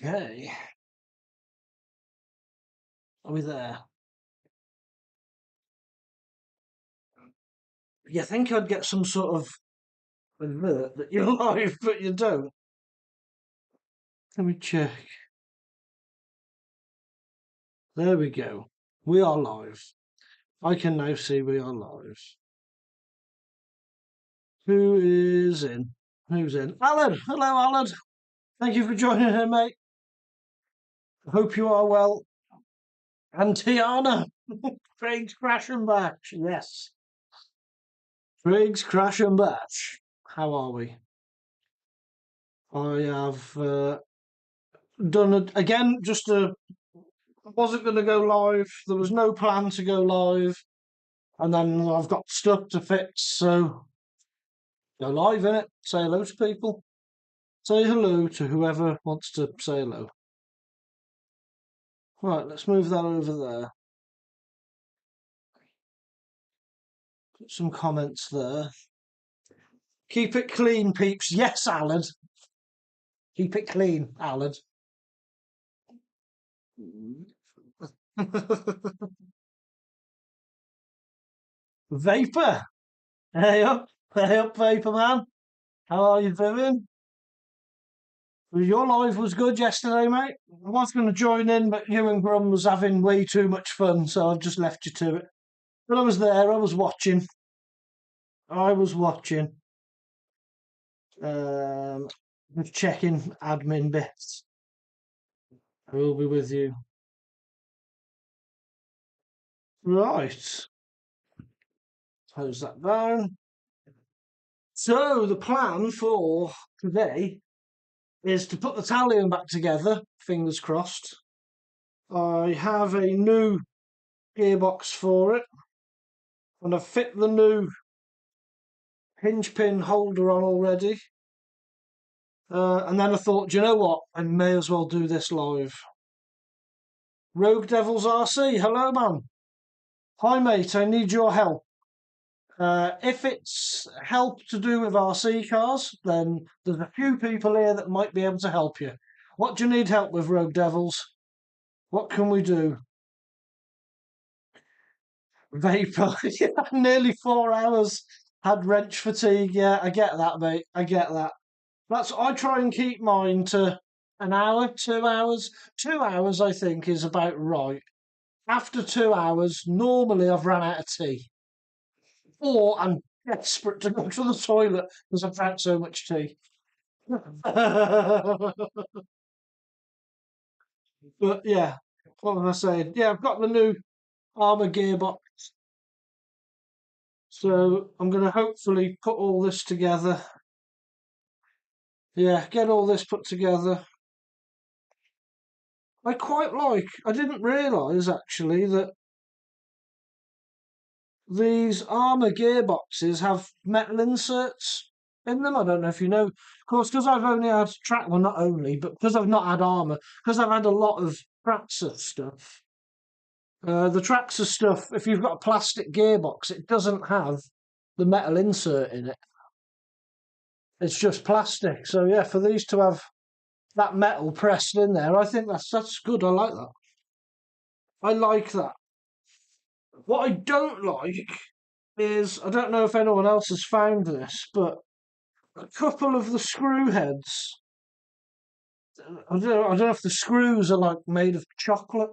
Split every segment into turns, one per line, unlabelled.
Okay. Are we there? You think I'd get some sort of alert that you're live, but you don't. Let me check. There we go. We are live. I can now see we are live. Who is in? Who's in? Alan! Hello, Alan! Thank you for joining here, mate. I hope you are well. And Tiana! Craig's Crash and Batch. Yes. Craig's Crash and Batch. How are we? I have done it again. I wasn't going to go live. There was no plan to go live, and then I've got stuff to fix. So go live in it. Say hello to people. Say hello to whoever wants to say hello. Right, let's move that over there. Put some comments there. Keep it clean, peeps. Yes, Alan. Keep it clean, Alan. Vapor. Hey up, Vapor Man. How are you doing? Your live was good yesterday, mate. I was going to join in, but you and Grum was having way too much fun, so I've just left you to it. But I was there, I was watching. I was watching. Just checking admin bits. I will be with you. Right. Close that down. So the plan for today is to put the talion back together, fingers crossed. I have a new gearbox for it, and I've fit the new hinge pin holder on already. And then I thought, do you know what? I may as well do this live. Rogue Devils RC, hello, man. Hi, mate. I need your help. If it's help to do with RC cars, then there's a few people here that might be able to help you. What do you need help with, Rogue Devils? What can we do? Vapor. Yeah, nearly 4 hours. Had wrench fatigue. Yeah, I get that, mate. I get that. I try and keep mine to an hour, 2 hours. 2 hours, I think, is about right. After 2 hours, normally I've run out of tea. Or I'm desperate to go to the toilet because I've drank so much tea. But yeah, what was I saying? Yeah, I've got the new armor gearbox. So I'm going to hopefully put all this together. Yeah, get all this put together. I didn't realise actually that these armor gearboxes have metal inserts in them. I don't know if you know. Of course, because I've only had well, not only, but because I've not had armor, because I've had a lot of Traxxas stuff. The Traxxas stuff, if you've got a plastic gearbox, it doesn't have the metal insert in it. It's just plastic. So yeah, for these to have that metal pressed in there, I think that's good. I like that. I like that. What I don't like is, I don't know if anyone else has found this, but a couple of the screw heads, I don't know if the screws are like made of chocolate,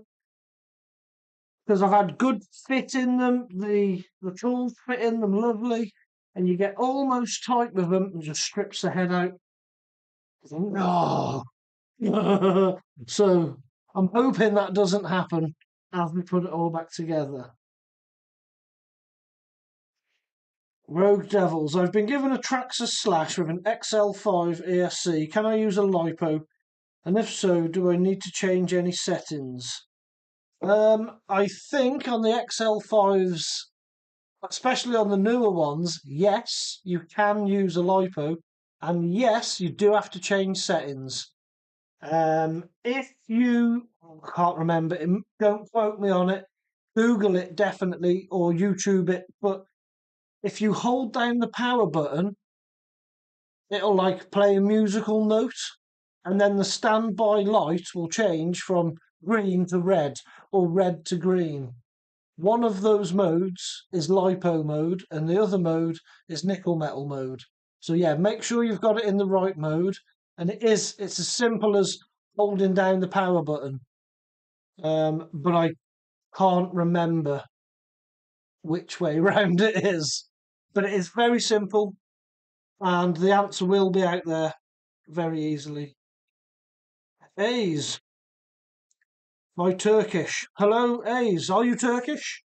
because I've had good fit in them, the tools fit in them lovely, and you get almost tight with them and just strips the head out. No. So I'm hoping that doesn't happen as we put it all back together. Rogue Devils. I've been given a Traxxas Slash with an XL5 ESC. Can I use a LiPo? And if so, do I need to change any settings? I think on the XL5s, especially on the newer ones, yes, you can use a LiPo. And yes, you do have to change settings. If you can't remember it, don't quote me on it. Google it definitely or YouTube it. But if you hold down the power button, it'll like play a musical note, and then the standby light will change from green to red or red to green. One of those modes is LiPo mode, and the other mode is nickel metal mode. So yeah, make sure you've got it in the right mode, and it's as simple as holding down the power button. But I can't remember which way round it is. But it is very simple, and the answer will be out there very easily. A's, my Turkish. Hello, A's. Are you Turkish?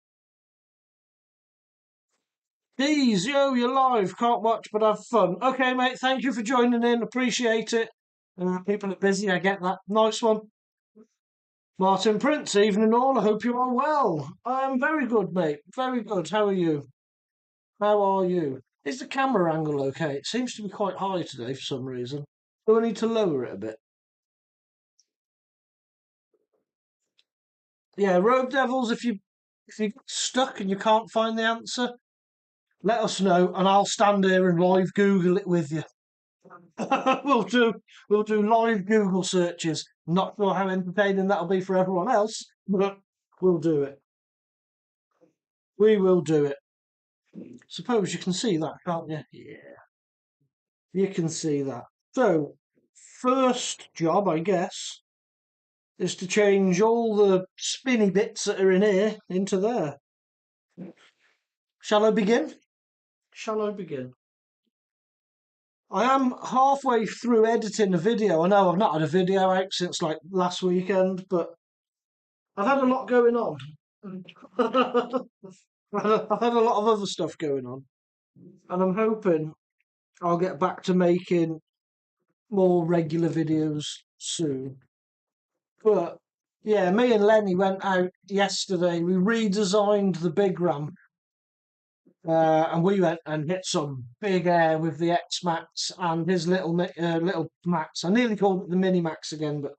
D's, yo, you're live. Can't watch, but have fun. Okay, mate. Thank you for joining in. Appreciate it. People are busy. I get that. Nice one. Martin Prince, evening all. I hope you are well. I'm very good, mate. Very good. How are you? How are you? Is the camera angle okay? It seems to be quite high today for some reason. Do I need to lower it a bit? Yeah, Road Devils, if you get stuck and you can't find the answer, let us know and I'll stand here and live Google it with you. we'll do we'll do live Google searches. Not sure how entertaining that'll be for everyone else, but we'll do it. We will do it. Suppose you can see that, can't you? Yeah, you can see that. So, first job, I guess, is to change all the spinny bits that are in here into there. Shall I begin? Shall I begin? I am halfway through editing a video. I know I've not had a video out since like last weekend, but I've had a lot going on. I've had a lot of other stuff going on, and I'm hoping I'll get back to making more regular videos soon. But yeah, me and Lenny went out yesterday. We redesigned the big ramp, and we went and hit some big air with the X Max and his little Max. I nearly called it the Mini Max again, but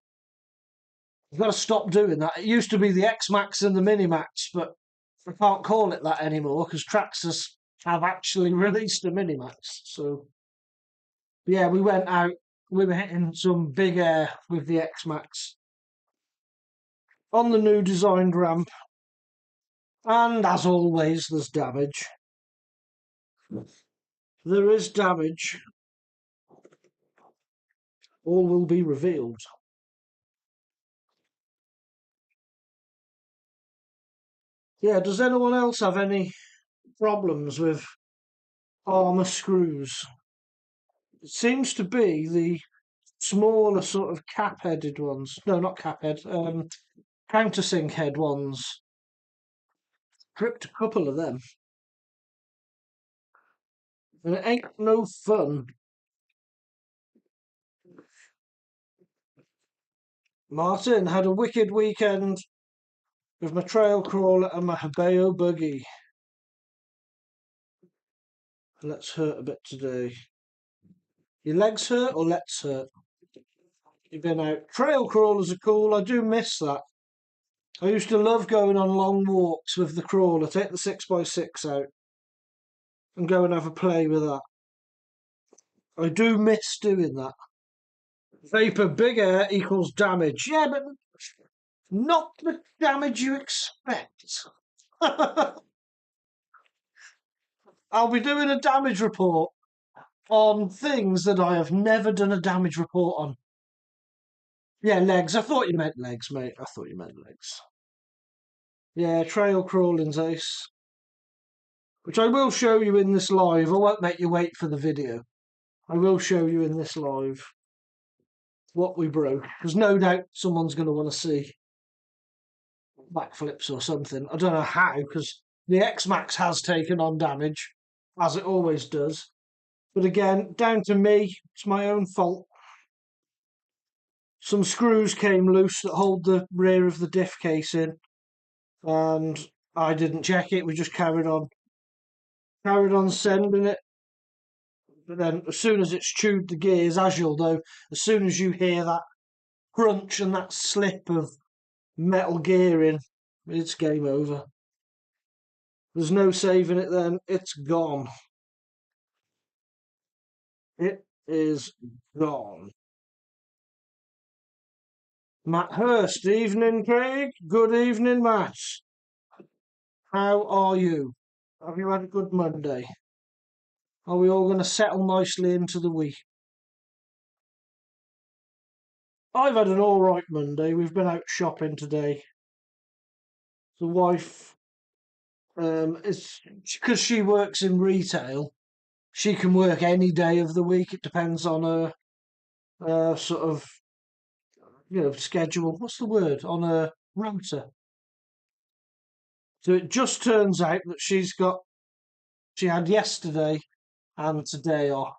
I've got to stop doing that. It used to be the X Max and the Mini Max, but I can't call it that anymore because Traxxas have actually released a Mini Max. So yeah, we went out. We were hitting some big air with the X Max on the new designed ramp, and as always, there's damage. There is damage. All will be revealed. Yeah, does anyone else have any problems with armour screws? It seems to be the smaller sort of cap-headed ones. No, not cap-head. Countersink head ones. Tripped a couple of them. And it ain't no fun. Martin had a wicked weekend with my trail crawler and my Hebeo buggy. Let's hurt a bit today. Your legs hurt or let's hurt? You've been out. Trail crawlers are cool. I do miss that. I used to love going on long walks with the crawler, take the 6x6 out and go and have a play with that. I do miss doing that. Vapor big air equals damage. Yeah, but not the damage you expect. I'll be doing a damage report on things that I have never done a damage report on. Yeah, legs. I thought you meant legs, mate. I thought you meant legs. Yeah, trail crawling's ace. Which I will show you in this live. I won't make you wait for the video. I will show you in this live what we broke. Because no doubt someone's going to want to see backflips or something. I don't know how, because the X-Max has taken on damage, as it always does. But again, down to me. It's my own fault. Some screws came loose that hold the rear of the diff case in. And I didn't check it. We just carried on. Carried on sending it. But then as soon as it's chewed the gears, as you'll know, as soon as you hear that crunch and that slip of metal gearing, it's game over. There's no saving it then. It's gone. It is gone. Matt Hurst, evening, Craig. Good evening, Matt. How are you? Have you had a good Monday? Are we all going to settle nicely into the week? I've had an all right Monday. We've been out shopping today. The wife is because she works in retail. She can work any day of the week. It depends on her sort of schedule. What's the word? On her rota. So it just turns out that she had yesterday and today off.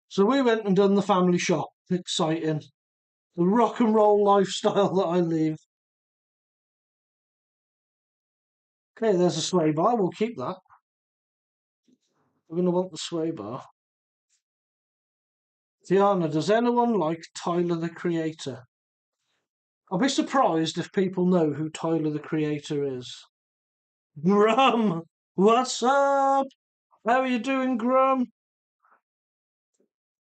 So we went and done the family shop. Exciting. The rock and roll lifestyle that I live. Okay, there's a sway bar. We'll keep that. We're going to want the sway bar. Tiana, does anyone like Tyler the Creator? I'll be surprised if people know who Tyler the Creator is. Grum! What's up? How are you doing, Grum?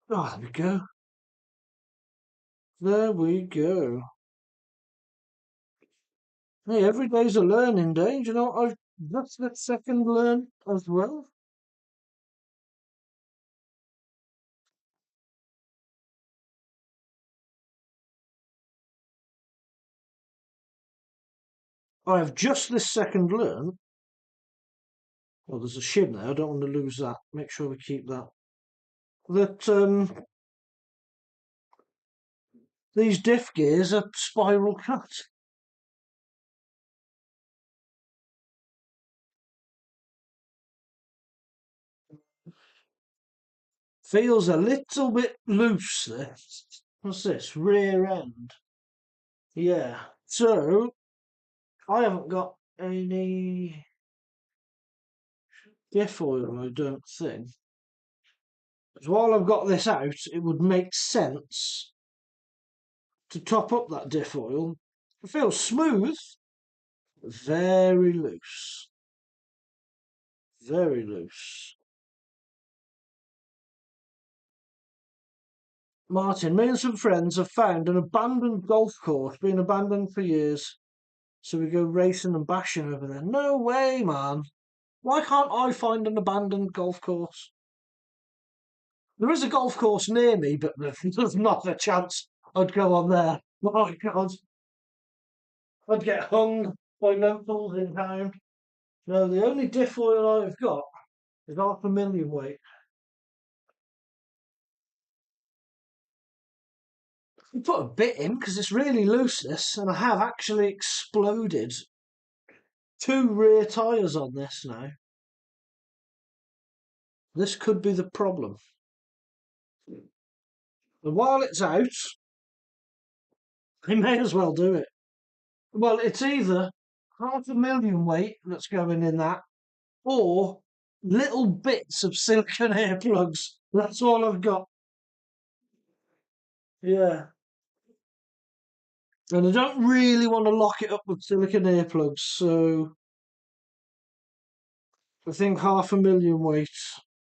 Oh, there we go. There we go. Hey, every day's a learning day. Do you know what I've just that second learn as well? I have just this second learned. Well, there's a shim there. I don't want to lose that. Make sure we keep that. That these diff gears are spiral cut. Feels a little bit loose. This. What's this? Rear end. Yeah. So I haven't got any diff oil. I don't think. So while I've got this out, it would make sense to top up that diff oil. It feels smooth, very loose. Very loose. Martin, me and some friends have found an abandoned golf course, been abandoned for years. So we go racing and bashing over there. No way, man. Why can't I find an abandoned golf course? There is a golf course near me, but there's not a chance I'd go on there. My God. I'd get hung by locals in town. No, the only diff oil I've got is 500,000 weight. I put a bit in because it's really loose, this, and I have actually exploded 2 rear tyres on this now. This could be the problem. And while it's out, I may as well do it. Well, it's either 500,000 weight that's going in that, or little bits of silicone hair plugs. That's all I've got. Yeah. And I don't really want to lock it up with silicone hair plugs, so I think 500,000 weight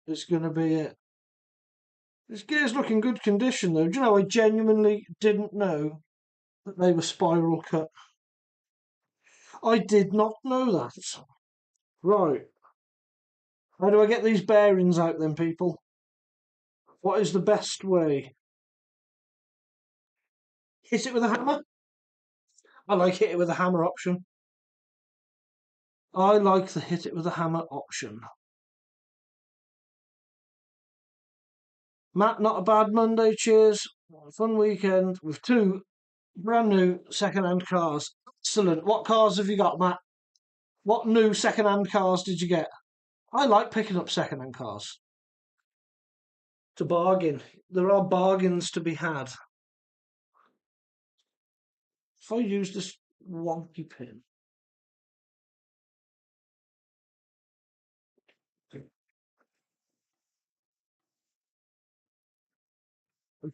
is going to be it. This gear's looking good condition though. Do you know, I genuinely didn't know that they were spiral cut. I did not know that. Right. How do I get these bearings out then, people? What is the best way? Hit it with a hammer? I like hit it with a hammer option. I like the hit it with a hammer option. Matt, not a bad Monday, cheers. Fun weekend with 2 brand new second-hand cars. Excellent. What cars have you got, Matt? What new second-hand cars did you get? I like picking up second-hand cars. To bargain. There are bargains to be had. If I use this wonky pin.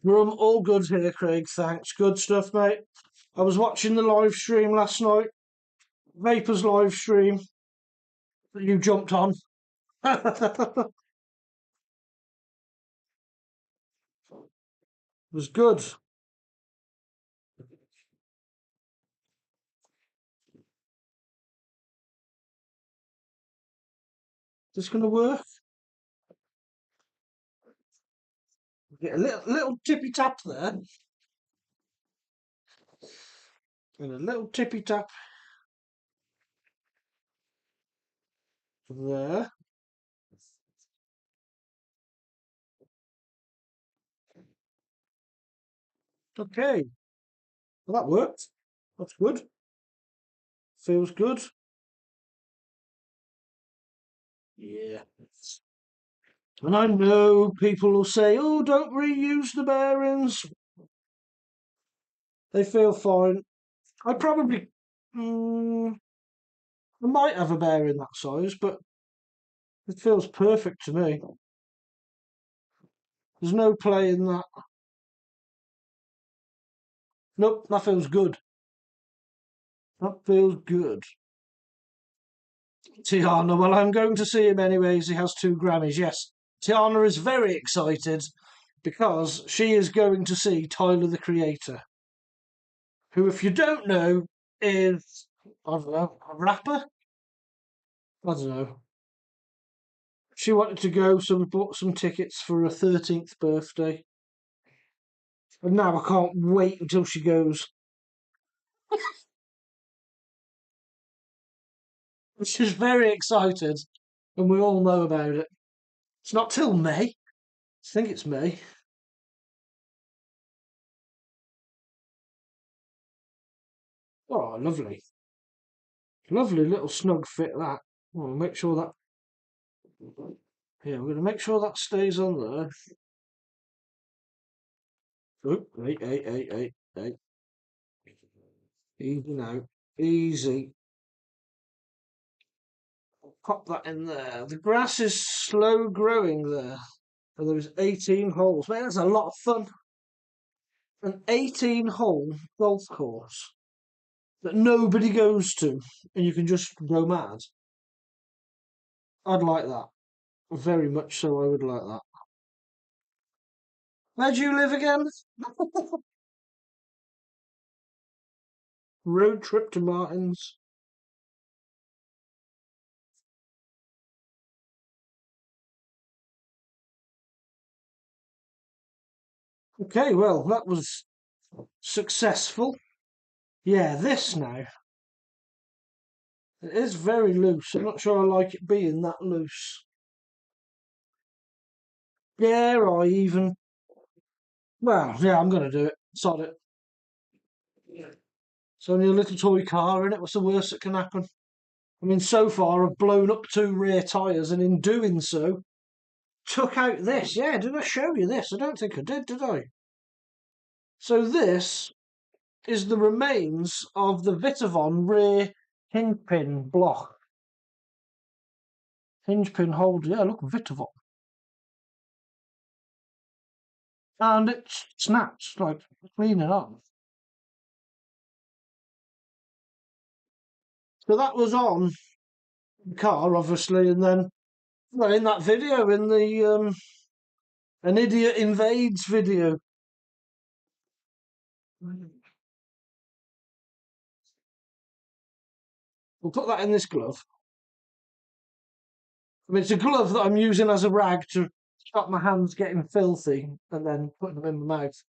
Room all good here, Craig. Thanks. Good stuff, mate. I was watching the live stream last night. Vapor's live stream that you jumped on. It was good. Is this going to work? Get a little tippy tap there. And a little tippy tap there. Okay. Well, that worked. That's good. Feels good. Yeah. And I know people will say, oh, don't reuse the bearings. They feel fine. I probably, I might have a bearing that size, but it feels perfect to me. There's no play in that. Nope, that feels good. That feels good. Tiana, well, I'm going to see him anyways. He has 2 Grammys. Yes, Tiana is very excited because she is going to see Tyler the Creator, who, if you don't know, is, I don't know, a rapper? I don't know. She wanted to go, so we bought some tickets for her 13th birthday. And now I can't wait until she goes. She's very excited, and we all know about it. It's not till May. I think it's May. Oh, lovely. Lovely little snug fit that. We'll make sure that. Yeah, we're going to make sure that stays on there. Oh, hey. Easy now. Easy. Pop that in there. The grass is slow growing there. And there's 18 holes. Man, that's a lot of fun. An 18-hole golf course that nobody goes to, and you can just go mad. I'd like that. Very much so, I would like that. Where do you live again? Road trip to Martin's. Okay, well, that was successful. Yeah, this now. It is very loose. I'm not sure I like it being that loose. Yeah, I even. Well, yeah, I'm going to do it. Sod it. It's only a little toy car, and it? What's the worst that can happen? I mean, so far I've blown up 2 rear tyres, and in doing so, took out this. Yeah, did I show you this? I don't think I did I? So this is the remains of the Vitavon rear hinge pin block. Hinge pin holder. Yeah, look, Vitavon. And it snaps, like, cleaning up. So that was on the car, obviously, and then, well, in that video, in the An Idiot Invades video. We'll put that in this glove. I mean, it's a glove that I'm using as a rag to stop my hands getting filthy and then putting them in my mouth.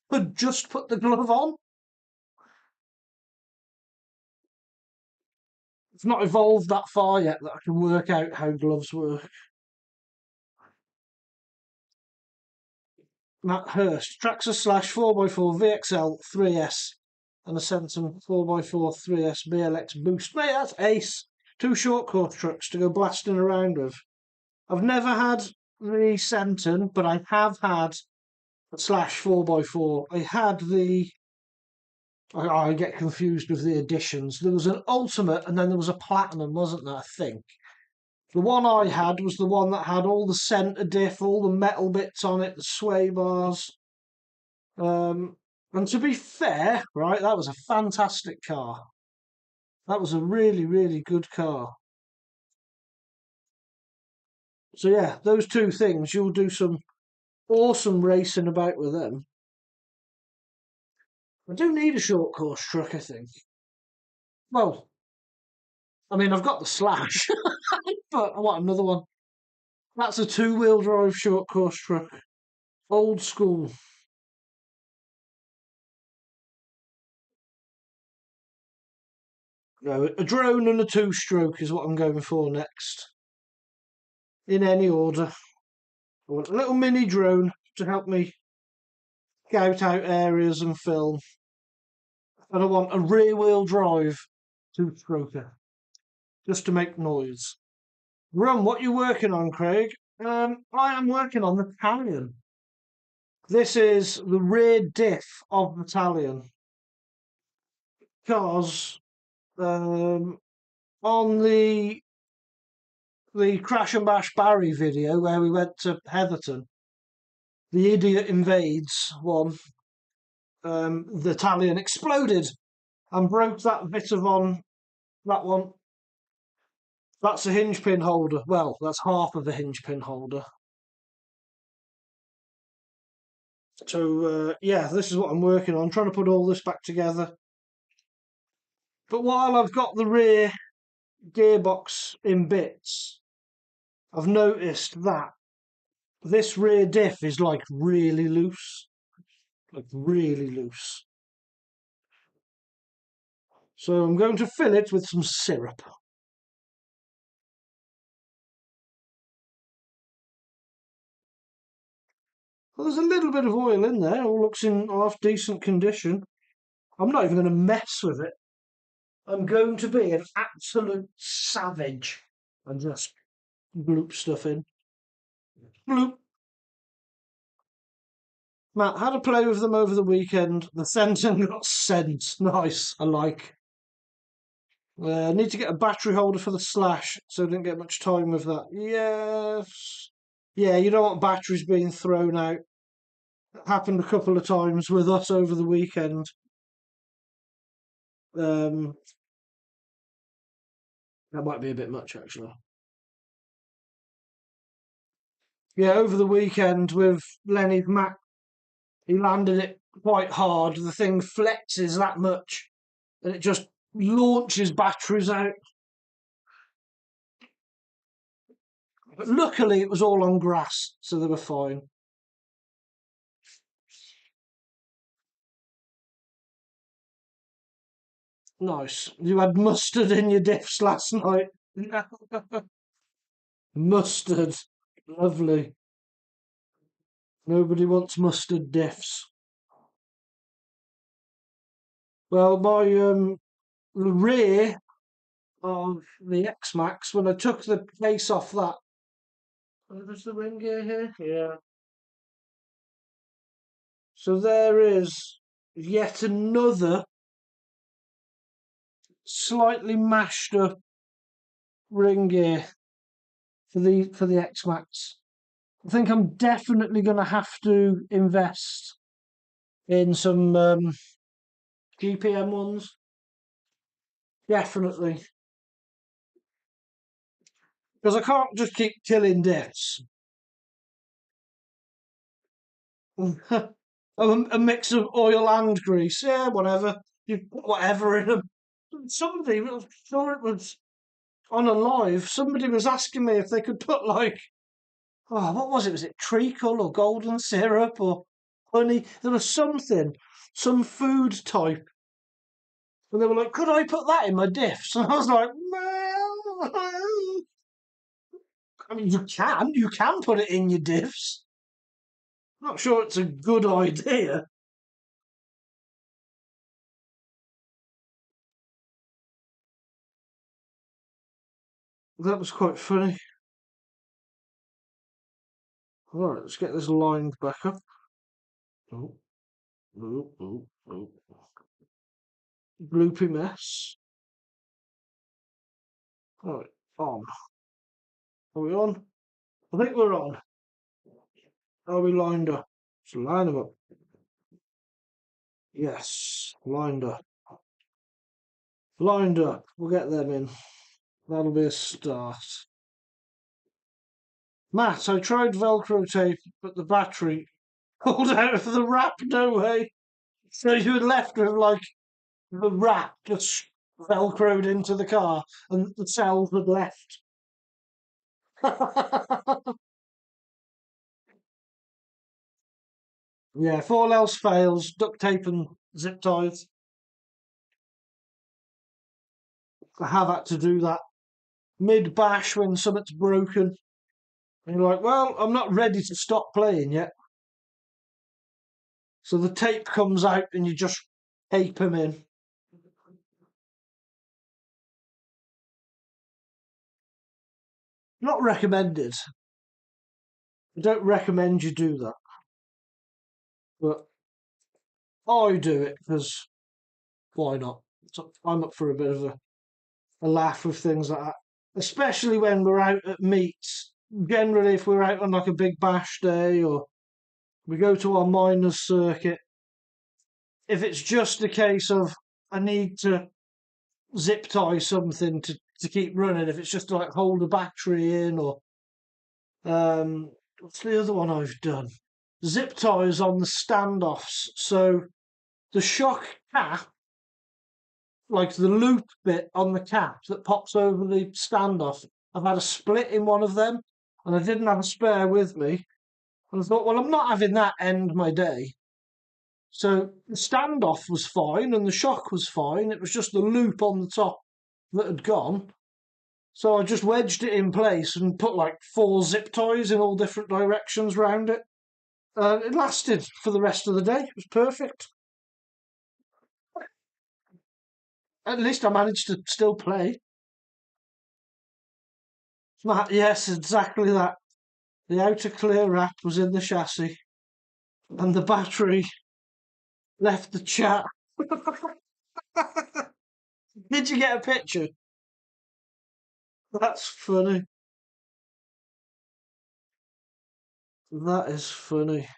But just put the glove on. It's not evolved that far yet that I can work out how gloves work. Matt Hurst, Traxxas Slash 4x4 VXL 3S and a Centum 4x4 3S BLX Boost. Mate, that's ace. 2 short course trucks to go blasting around with. I've never had the Centum, but I have had a Slash 4x4. I had the. I get confused with the editions. There was an Ultimate and then there was a Platinum, wasn't there? I think. The one I had was the one that had all the centre diff, all the metal bits on it, the sway bars. And to be fair, right, that was a fantastic car. That was a really, really good car. So yeah, those 2 things, you'll do some awesome racing about with them. I do need a short course truck, I think. Well, I mean, I've got the Slash, but I want another one. That's a two-wheel drive short course truck. Old school. No, a drone and a two-stroke is what I'm going for next. In any order. I want a little mini drone to help me scout out areas and film. And I want a rear-wheel drive two-stroker, just to make noise. Run, what you working on, Craig? I am working on the Tallion. This is the rear diff of the Tallion. Because on the Crash and Bash Barry video where we went to Heatherton, the Idiot Invades one, the Tallion exploded and broke that bit of on that one. That's a hinge pin holder. Well, that's half of a hinge pin holder. So, yeah, this is what I'm working on, trying to put all this back together. But while I've got the rear gearbox in bits, I've noticed that this rear diff is like really loose. Like really loose. So I'm going to fill it with some syrup. Well, there's a little bit of oil in there. It all looks in half decent condition. I'm not even going to mess with it. I'm going to be an absolute savage and just bloop stuff in. Bloop. Matt, had a play with them over the weekend. The fencing got sent. Nice, I like. I need to get a battery holder for the Slash, so I didn't get much time with that. Yes. Yeah, you don't want batteries being thrown out. It happened a couple of times with us over the weekend. That might be a bit much, actually. Yeah, over the weekend with Lenny's Mac, he landed it quite hard. The thing flexes that much, and it just launches batteries out. But luckily, it was all on grass, so they were fine. Nice. You had mustard in your diffs last night. Mustard. Lovely. Nobody wants mustard diffs. Well, my the rear of the X-Max, when I took the case off that, there's the ring gear here? Yeah. So there is yet another slightly mashed up ring gear for the X-Max. I think I'm definitely going to have to invest in some GPM ones. Definitely. Because I can't just keep killing diffs. A mix of oil and grease. Yeah, whatever. You put whatever in them. Somebody, I'm sure it was on a live, somebody was asking me if they could put like, oh, what was it? Was it treacle or golden syrup or honey? There was something, some food type. And they were like, could I put that in my diffs? And I was like, well, I mean, you can put it in your diffs. Not sure it's a good idea. That was quite funny. Alright, let's get this lined back up. Oh, oh, oh, oh. Bloopy mess. Alright, on. Are we on? I think we're on. Are we lined up? Let's line them up. Yes, lined up. Lined up. We'll get them in. That'll be a start. Matt, I tried Velcro tape, but the battery pulled out of the wrap, no way. So you were left with like the wrap just velcroed into the car and the cells had left. Yeah, if all else fails, duct tape and zip ties. I have had to do that mid-bash when something's broken. And you're like, well, I'm not ready to stop playing yet. So the tape comes out and you just tape them in. Not recommended. I don't recommend you do that. But I do it because why not? So I'm up for a bit of a laugh with things like that. Especially when we're out at meets. Generally, if we're out on like a big bash day or we go to our miners circuit, if it's just a case of I need to zip tie something to keep running, if it's just to like hold a battery in or what's the other one I've done? Zip ties on the standoffs. So the shock cap, like the loop bit on the cap that pops over the standoff, I've had a split in one of them and I didn't have a spare with me. And I thought, well, I'm not having that end my day. So the standoff was fine and the shock was fine. It was just the loop on the top that had gone. So I just wedged it in place and put like 4 zip ties in all different directions round it. It lasted for the rest of the day. It was perfect. At least I managed to still play. Yes, exactly that. The outer clear wrap was in the chassis and the battery left the chat. Did you get a picture? That's funny. That is funny.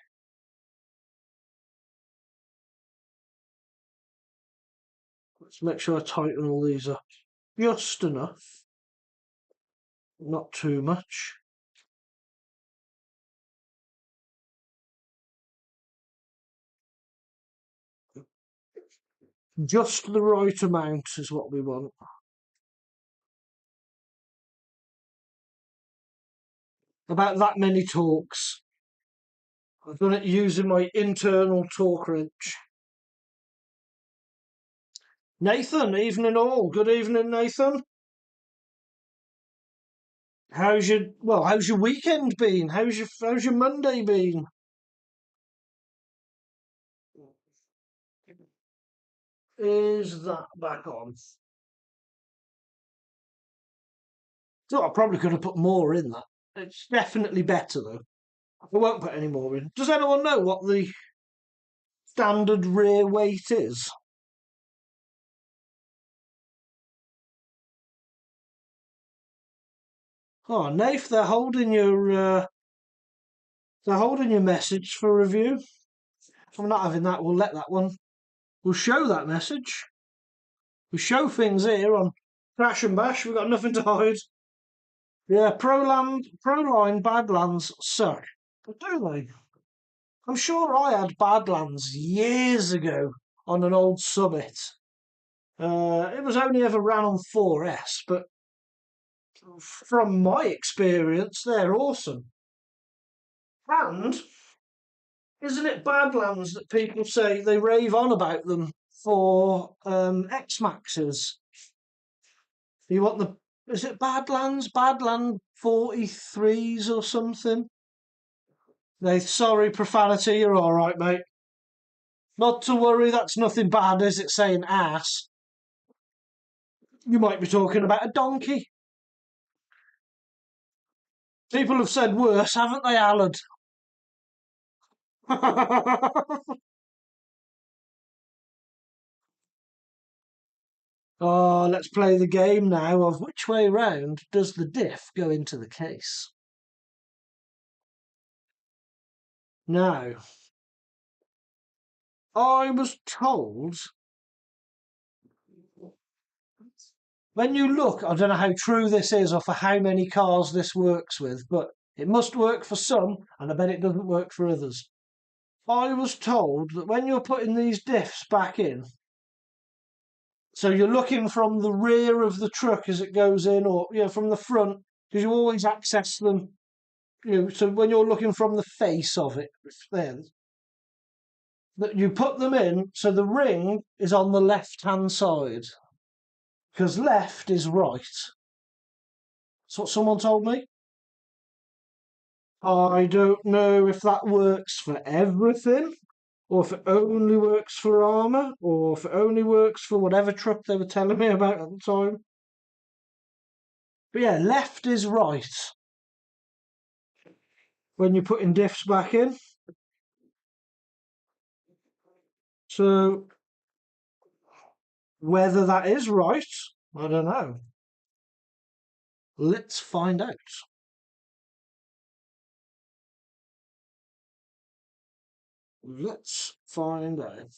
Let's make sure I tighten all these up just enough, not too much. Just the right amount is what we want. About that many torques. I've done it using my internal torque wrench. Nathan, evening all. Good evening, Nathan. How's your weekend been? How's your Monday been? Is that back on? So I probably could have put more in that. It's definitely better though. I won't put any more in. Does anyone know what the standard rear weight is? Oh, Nath, they're holding your message for review. If I'm not having that, we'll let that one. We'll show that message. We show things here on Crash and Bash. We've got nothing to hide. Yeah, Proline Badlands suck. But do they? I'm sure I had Badlands years ago on an old Summit. It was only ever ran on 4S, but from my experience, they're awesome. And isn't it Badlands that people say they rave on about them for X-Maxes? You want is it Badlands? Badland 43s or something? Sorry, profanity, you're alright, mate. Not to worry, that's nothing bad, is it, saying ass? You might be talking about a donkey. People have said worse, haven't they, Alan? Oh, let's play the game now of which way round does the diff go into the case. Now, I was told when you look, I don't know how true this is or for how many cars this works with, but it must work for some, and I bet it doesn't work for others. I was told that when you're putting these diffs back in, so you're looking from the rear of the truck as it goes in, or from the front because you always access them. So when you're looking from the face of it, then that you put them in, so the ring is on the left-hand side because left is right. That's what someone told me. I don't know if that works for everything, or if it only works for armour, or if it only works for whatever truck they were telling me about at the time. But yeah, left is right when you're putting diffs back in. So whether that is right, I don't know. Let's find out. Let's find out.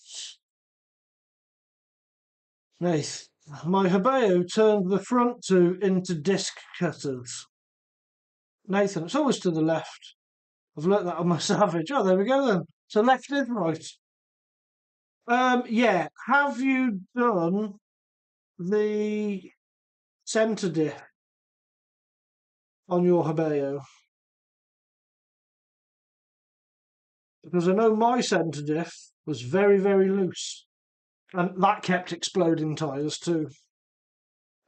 Nice. My Habeo turned the front two into disc cutters. Nathan, it's always to the left. I've learnt that on my Savage. Oh, there we go then. So left is right. Yeah. Have you done the centre diff on your Habeo? Because I know my centre diff was very, very loose. And that kept exploding tyres too.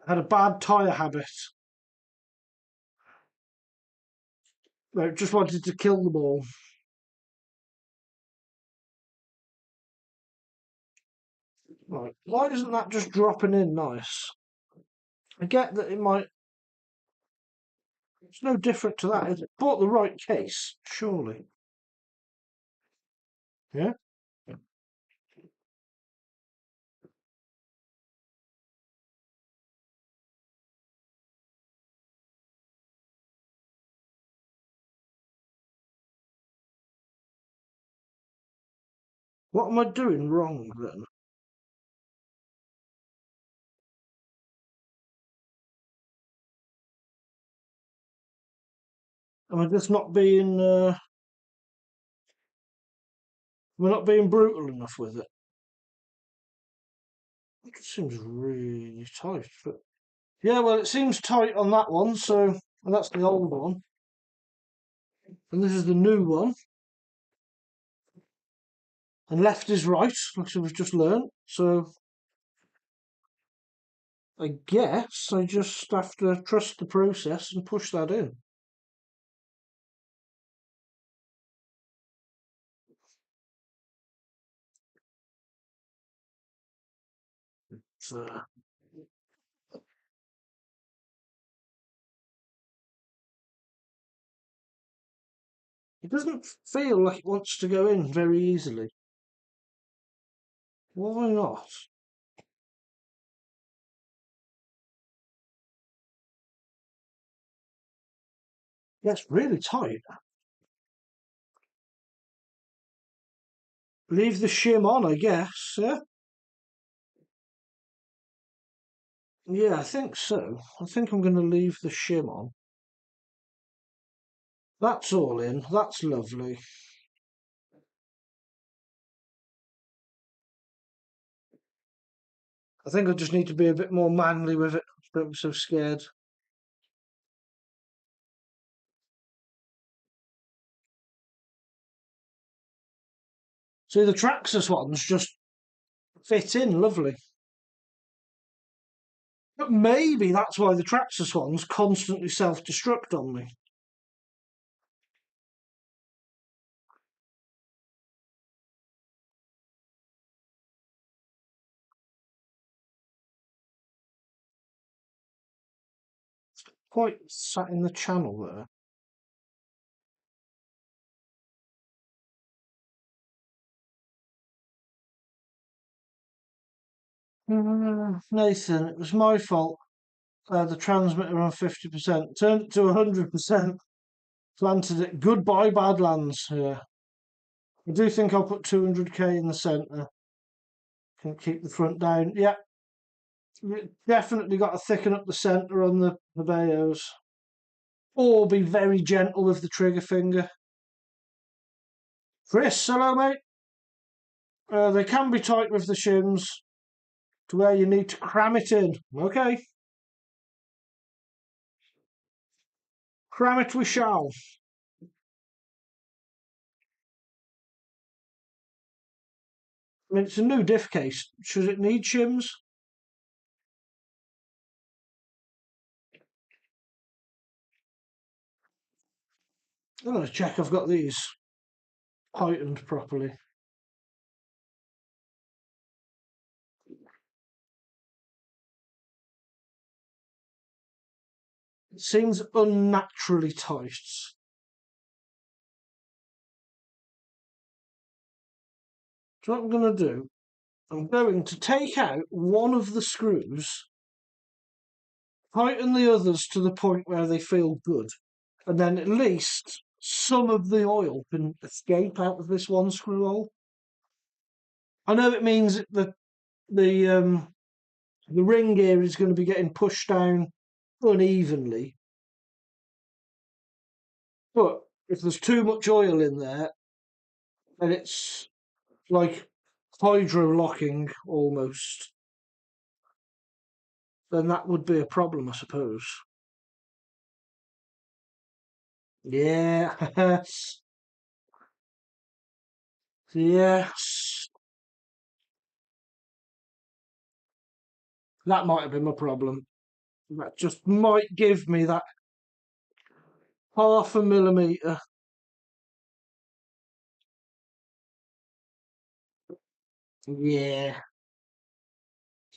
I had a bad tyre habit. I just wanted to kill them all. Right. Why isn't that just dropping in nice? I get that it might. It's no different to that. It's bought the right case, surely. Yeah? What am I doing wrong then? Am I just not being. Am I not being brutal enough with it? It seems really tight. But yeah, well, it seems tight on that one, so. And that's the old one. And this is the new one. And left is right, like we've just learned. So I guess I just have to trust the process and push that in. So it doesn't feel like it wants to go in very easily. Why not? Yeah, it's really tight. Leave the shim on, I guess, yeah? Yeah, I think so. I think I'm going to leave the shim on. That's all in. That's lovely. I think I just need to be a bit more manly with it. Don't be so scared. See, the Traxxas ones just fit in lovely. But maybe that's why the Traxxas ones constantly self-destruct on me. Quite sat in the channel there. Nathan, it was my fault. The transmitter on 50%. Turned it to 100%. Planted it. Goodbye, Badlands. Yeah. I do think I'll put 200k in the centre. Can keep the front down. Yeah, definitely got to thicken up the centre on the Bayos. Or be very gentle with the trigger finger. Chris, hello, mate. They can be tight with the shims to where you need to cram it in. Okay. Cram it we shall. I mean, it's a new diff case. Should it need shims? I'm going to check I've got these heightened properly. It seems unnaturally tight. So what I'm going to do, I'm going to take out one of the screws, tighten the others to the point where they feel good, and then at least some of the oil can escape out of this one screw hole. I know it means that the ring gear is going to be getting pushed down unevenly, but if there's too much oil in there, then it's like hydro locking almost, then that would be a problem, I suppose. Yeah, yes, that might have been my problem. That just might give me that half a millimetre. Yeah,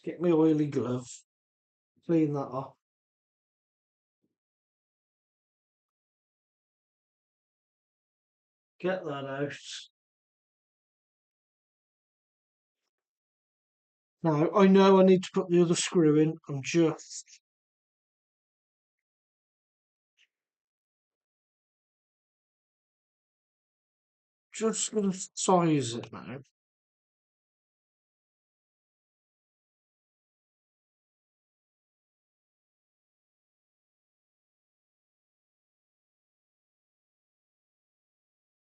get my oily glove, clean that off. Get that out. Now, I know I need to put the other screw in. I'm just going to size it now.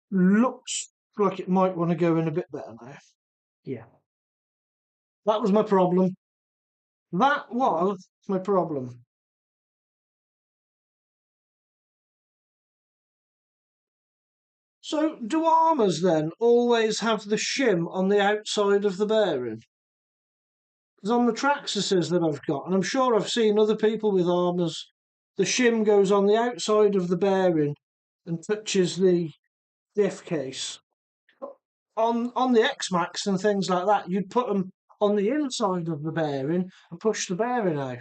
Looks like it might want to go in a bit better now. Yeah, that was my problem. That was my problem. So, do armours then always have the shim on the outside of the bearing? Because on the Traxxuses that I've got, and I'm sure I've seen other people with armours, the shim goes on the outside of the bearing and touches the diff case. On the X-Max and things like that, you'd put them on the inside of the bearing and push the bearing out.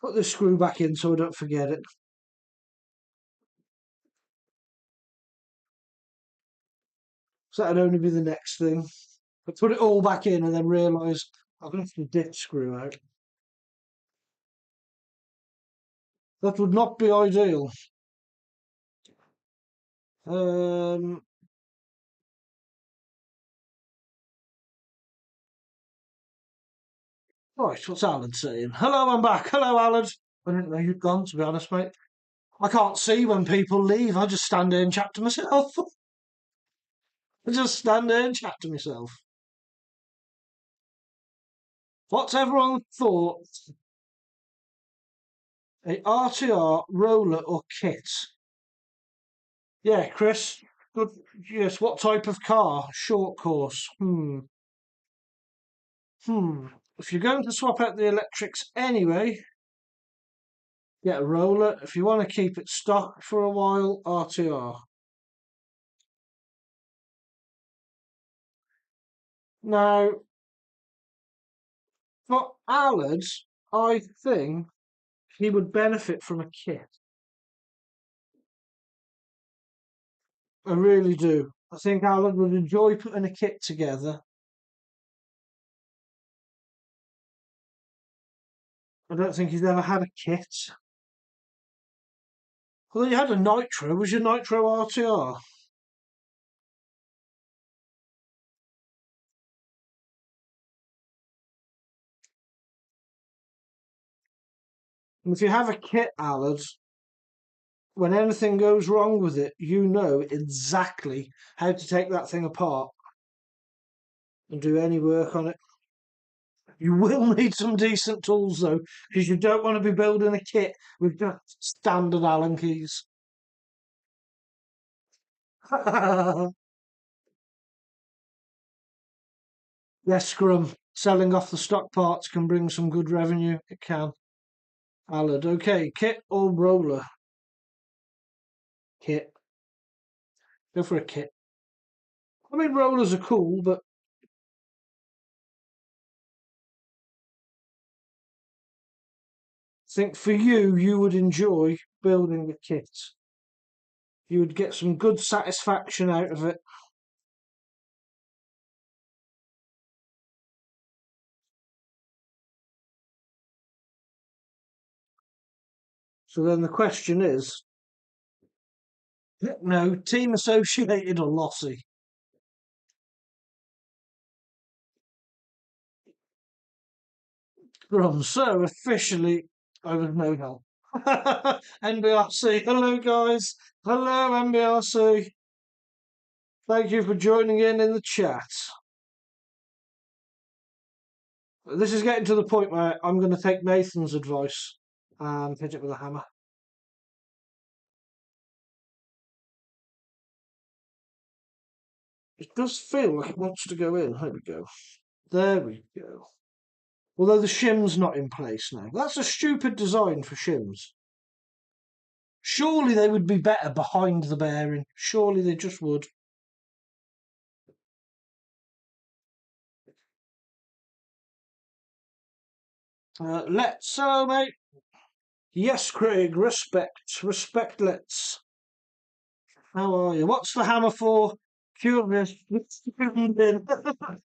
Put the screw back in so I don't forget it. So that'd only be the next thing. I put it all back in and then realise I've left the dip screw out. That would not be ideal. Um, right, what's Alan saying? Hello, I'm back. Hello, Alan. I didn't know you'd gone, to be honest, mate. I can't see when people leave. I just stand there and chat to myself. I just stand there and chat to myself. What's everyone thought? A RTR, roller or kit? Yeah, Chris. Good. Yes. What type of car? Short course. If you're going to swap out the electrics anyway, get a roller. If you want to keep it stock for a while, RTR. Now, for Allard, I think he would benefit from a kit. I really do. I think Allard would enjoy putting a kit together. I don't think he's ever had a kit. Although you had a Nitro. Was your Nitro RTR? And if you have a kit, Allard, when anything goes wrong with it, you know exactly how to take that thing apart and do any work on it. You will need some decent tools though, because you don't want to be building a kit with just standard Allen keys. Yes, Scrum. Selling off the stock parts can bring some good revenue. It can. Allard. Okay, kit or roller? Kit. Go for a kit. I mean, rollers are cool, but I think for you, you would enjoy building a kit. You would get some good satisfaction out of it. So then the question is, no, team associated or lossy? Scrum. So officially, I was no help. NBRC. Hello, guys. Hello, NBRC. Thank you for joining in the chat. This is getting to the point where I'm going to take Nathan's advice and hit it with a hammer. It does feel like it wants to go in. There we go. There we go. Although the shim's not in place now. That's a stupid design for shims. Surely they would be better behind the bearing. Surely they just would. Let's, mate. Yes, Craig. Respect. Respect, let's. How are you? What's the hammer for? Curious. The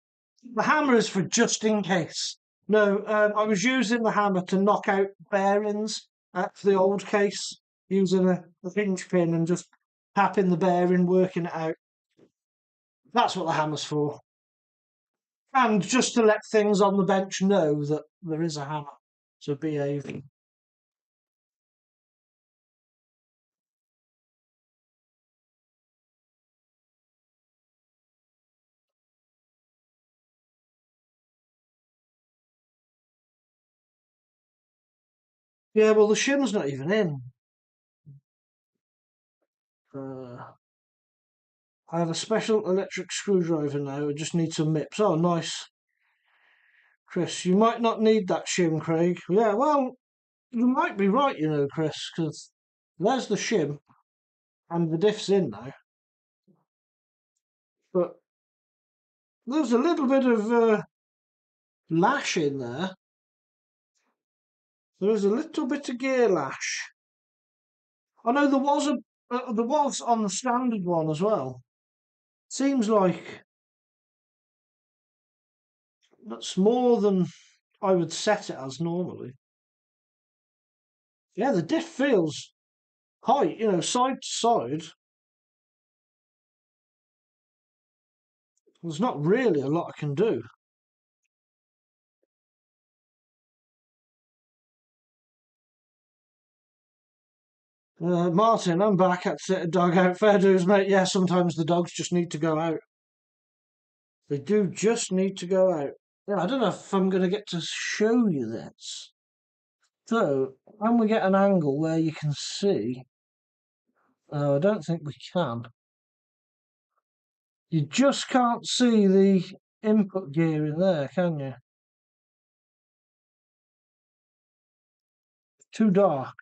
hammer is for just in case. No, I was using the hammer to knock out bearings for the old case, using a hinge pin and just tapping the bearing, working it out. That's what the hammer's for. And just to let things on the bench know that there is a hammer. So behave. Yeah, well, the shim's not even in. I have a special electric screwdriver now. I just need some mips. Oh, nice. Chris, you might not need that shim, Craig. Yeah, well, you might be right, you know, Chris, because there's the shim and the diff's in now. But there's a little bit of lash in there. There is a little bit of gear lash. I know there was on the standard one as well. Seems like that's more than I would set it as normally. Yeah, the diff feels tight, you know, side to side. There's not really a lot I can do. Martin, I'm back at the dog out. Fair dues, mate. Yeah, sometimes the dogs just need to go out. They do just need to go out. Yeah, I don't know if I'm going to get to show you this. So, when we get an angle where you can see, I don't think we can. You just can't see the input gear in there, can you? Too dark.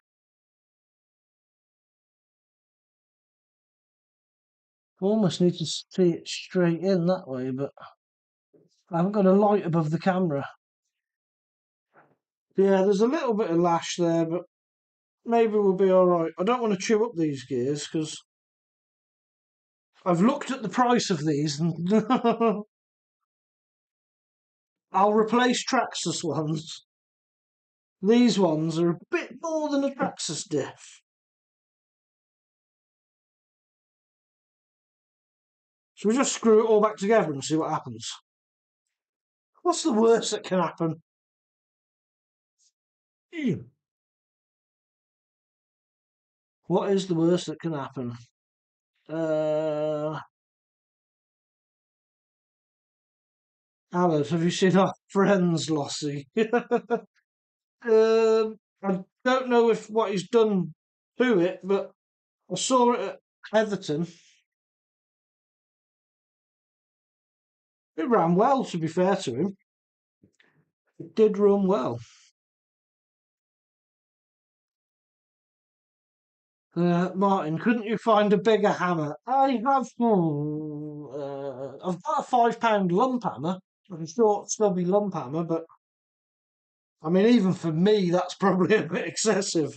Almost need to see it straight in that way, but I haven't got a light above the camera. Yeah, there's a little bit of lash there, but maybe we'll be all right. I don't want to chew up these gears because I've looked at the price of these and I'll replace Traxxas ones. These ones are a bit more than a Traxxas diff. So we just screw it all back together and see what happens. What's the worst that can happen? What is the worst that can happen? Uh, Alan, have you seen our friends, Lossie? I don't know if what he's done to it, but I saw it at Heatherton. It ran well, to be fair to him. It did run well. Martin, couldn't you find a bigger hammer? I have. I've got a £5 lump hammer, like a short, stubby lump hammer, but I mean, even for me, that's probably a bit excessive.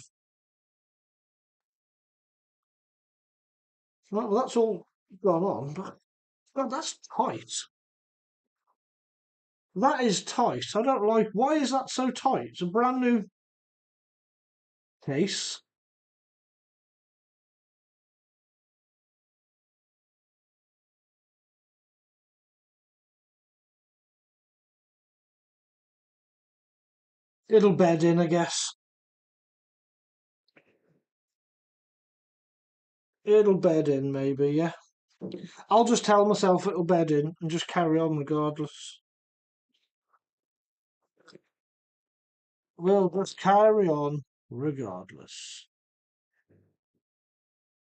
Right, well, that's all gone on, but God, that's tight. That is tight. I don't like. Why is that so tight? It's a brand new case. It'll bed in, I guess. It'll bed in, maybe, yeah. I'll just tell myself it'll bed in and just carry on regardless. We'll just carry on regardless.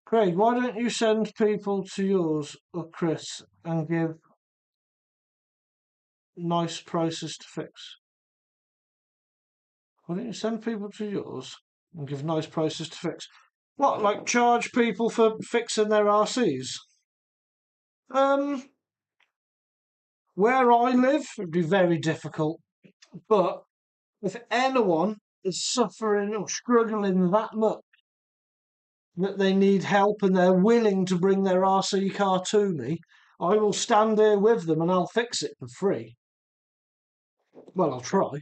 Craig, why don't you send people to yours or Chris and give nice prices to fix? Why don't you send people to yours and give nice prices to fix? What, like charge people for fixing their RCs? Um, where I live, it'd be very difficult. But if anyone is suffering or struggling that much that they need help and they're willing to bring their RC car to me, I will stand there with them and I'll fix it for free. Well, I'll try.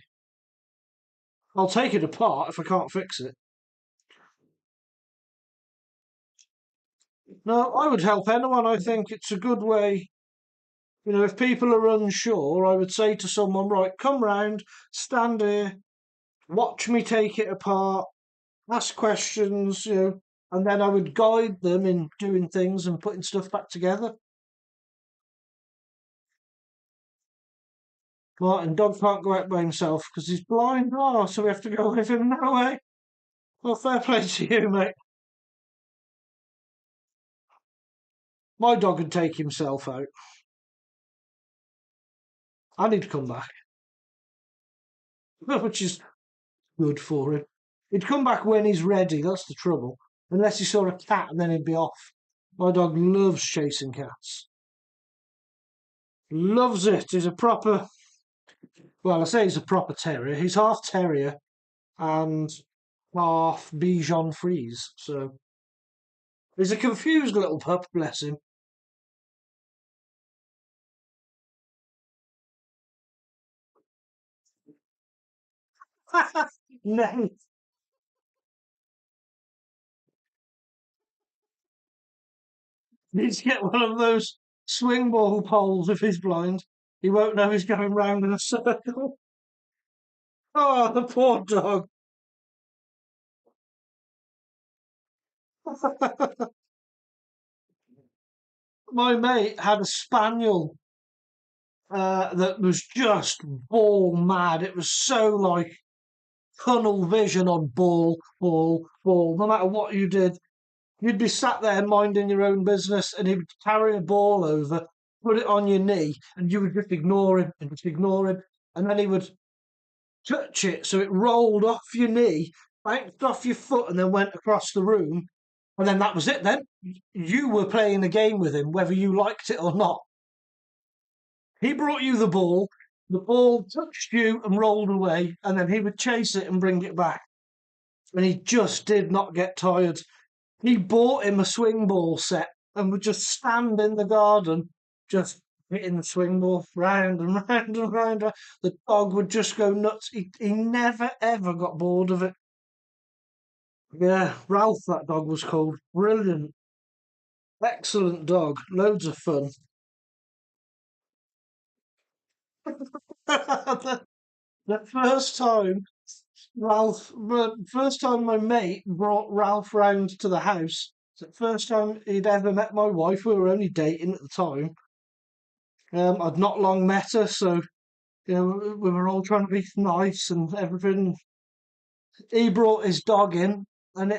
I'll take it apart if I can't fix it. No, I would help anyone. I think it's a good way. You know, if people are unsure, I would say to someone, right, come round, stand here, watch me take it apart, ask questions, and then I would guide them in doing things and putting stuff back together. Martin, dog can't go out by himself because he's blind. Oh, so we have to go with him now, eh? Well, fair play to you, mate. My dog would take himself out. And he'd come back, which is good for him. He'd come back when he's ready, that's the trouble. Unless he saw a cat and then he'd be off. My dog loves chasing cats. Loves it. He's a proper, well, I say he's a proper terrier. He's half terrier and half Bichon Frise. So he's a confused little pup, bless him. No, needs to get one of those swing ball poles if he's blind. He won't know he's going round in a circle. Oh, the poor dog. My mate had a spaniel that was just ball mad. It was so like tunnel vision on ball, ball, ball. No matter what you did, you'd be sat there minding your own business, and he would carry a ball over, put it on your knee, and you would just ignore him and just ignore him, and then he would touch it so it rolled off your knee, bounced off your foot, and then went across the room. And then that was it. Then you were playing a game with him, whether you liked it or not. He brought you the ball touched you and rolled away, and then he would chase it and bring it back. And he just did not get tired. He bought him a swing ball set and would just stand in the garden, just hitting the swing ball round and round and round. The dog would just go nuts. He never ever got bored of it. Yeah, Ralph, that dog was called. Brilliant. Excellent dog. Loads of fun. The first time the first time my mate brought Ralph round to the house, the first time he'd ever met my wife, we were only dating at the time. I'd not long met her, so You know, we were all trying to be nice and everything. He brought his dog in, and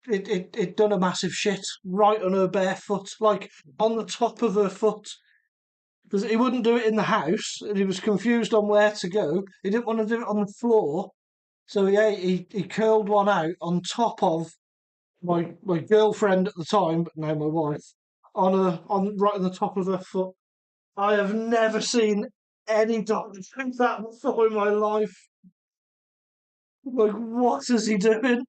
it done a massive shit right on her bare foot, like on the top of her foot. Because he wouldn't do it in the house, and he was confused on where to go. He didn't want to do it on the floor, so he curled one out on top of my girlfriend at the time, but now my wife, on right on the top of her foot. I have never seen any dog do that before in my life. Like, what is he doing?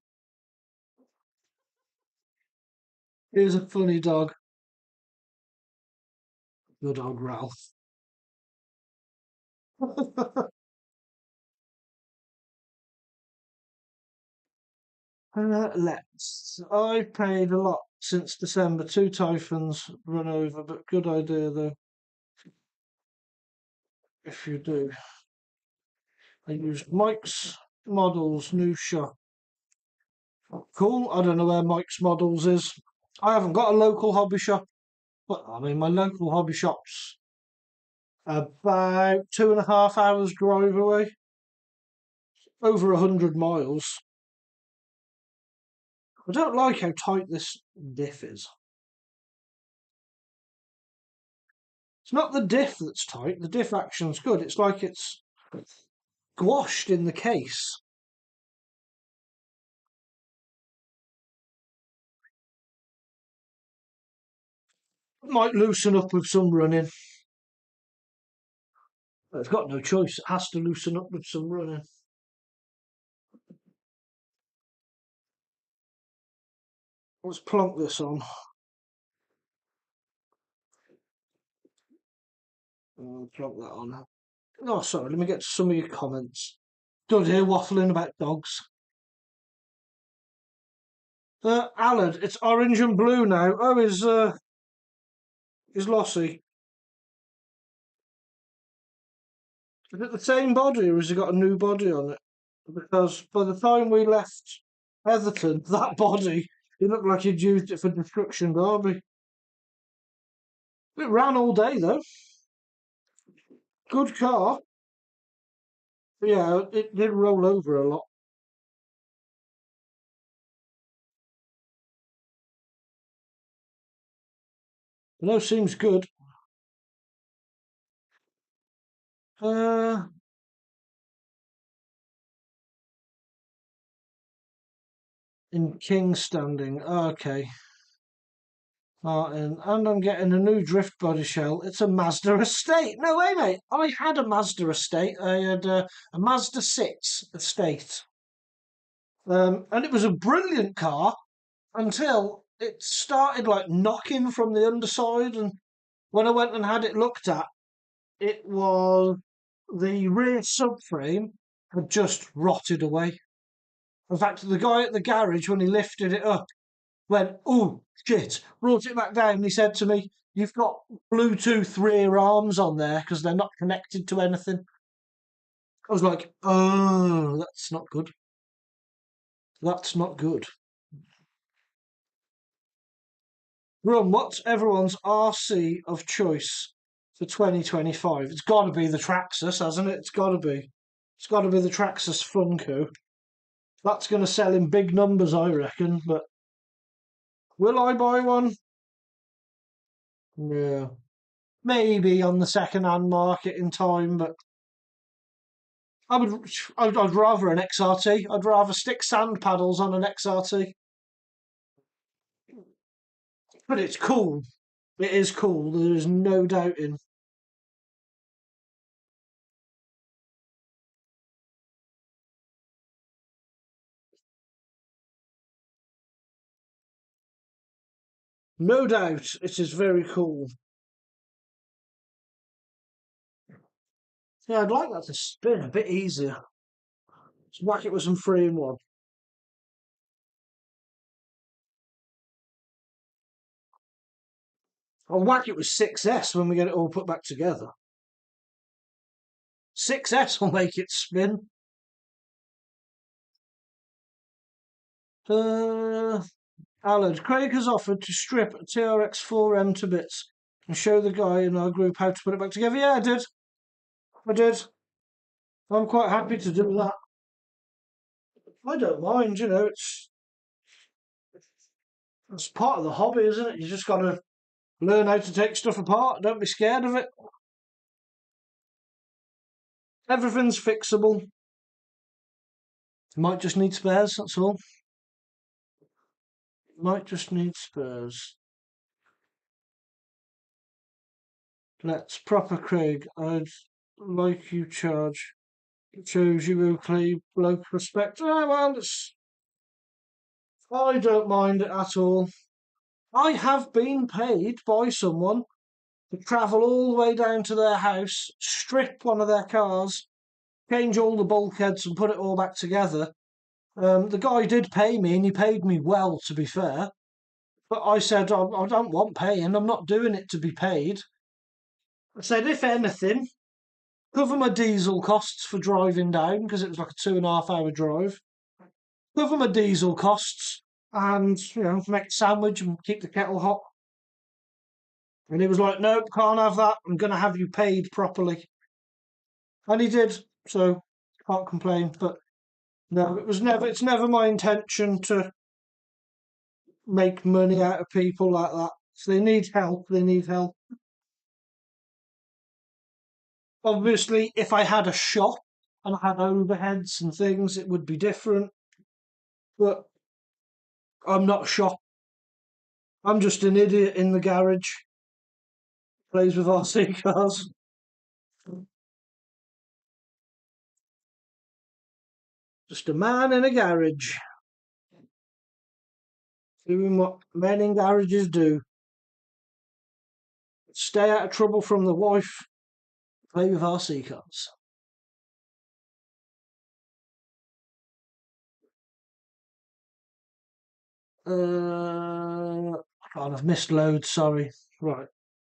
He was a funny dog. Good old Ralph. I paid a lot since December. Two typhoons run over, but good idea though, if you do. I used Mike's Models new shop. Cool. I don't know where Mike's Models is. I haven't got a local hobby shop. But I mean, my local hobby shop's about 2.5 hours drive away, over 100 miles. I don't like how tight this diff is. It's not the diff that's tight. The diff action's good. It's like it's squashed in the case. It might loosen up with some running. But it's got no choice. It has to loosen up with some running. Let's plonk this on. Plonk that on. Oh, sorry. Let me get to some of your comments. Good here waffling about dogs. Allard, it's orange and blue now. Oh, is Lossie. Is it the same body or has he got a new body on it? Because by the time we left Heatherton, that body, it looked like he'd used it for Destruction Derby. It ran all day though. Good car. But yeah, it did roll over a lot. But no, seems good. Uh, in King standing. Okay. Martin, and I'm getting a new drift body shell. It's a Mazda Estate. No way, mate. I had a Mazda Estate. I had a Mazda 6 Estate. And it was a brilliant car until it started like knocking from the underside. And when I went and had it looked at, it was the rear subframe had just rotted away. In fact, the guy at the garage, when he lifted it up, went, "Oh shit!" Brought it back down. And he said to me, "You've got Bluetooth rear arms on there because they're not connected to anything." I was like, "Oh, that's not good. That's not good." Rum, what's everyone's RC of choice for 2025? It's got to be the Traxxas, hasn't it? It's got to be. It's got to be the Traxxas Funko. That's going to sell in big numbers, I reckon. But will I buy one? Yeah, maybe on the second-hand market in time. But I'd rather an XRT. I'd rather stick sand paddles on an XRT. But it's cool. It is cool. There is no doubting. No doubt, it is very cool. Yeah, I'd like that to spin a bit easier. Let's whack it with some 3-in-1. I'll whack it with 6S when we get it all put back together. 6S will make it spin. Allard, Craig has offered to strip a TRX 4M to bits and show the guy in our group how to put it back together. Yeah, I did. I did. I'm quite happy to do that. I don't mind, it's part of the hobby, isn't it? You just got to learn how to take stuff apart. Don't be scared of it. Everything's fixable. Might just need spares, that's all. Might just need spares. Let's proper Craig. I'd like you charge. Shows you will claim bloke respect. Oh, well, I don't mind it at all. I have been paid by someone to travel all the way down to their house, strip one of their cars, change all the bulkheads and put it all back together. The guy did pay me, and he paid me well, to be fair. But I said, I don't want paying. I'm not doing it to be paid. I said, if anything, cover my diesel costs for driving down, because it was like a 2.5 hour drive. Cover my diesel costs and, make a sandwich and keep the kettle hot. And he was like, nope, can't have that. I'm going to have you paid properly. And he did. So can't complain. But no, it's never my intention to make money out of people like that. So they need help. They need help. Obviously, if I had a shop and I had overheads and things, it would be different. But I'm not a shop. I'm just an idiot in the garage. Plays with RC cars. Just a man in a garage. Doing what men in garages do. Stay out of trouble from the wife. Play with RC cars. God, I've missed loads. Sorry. Right.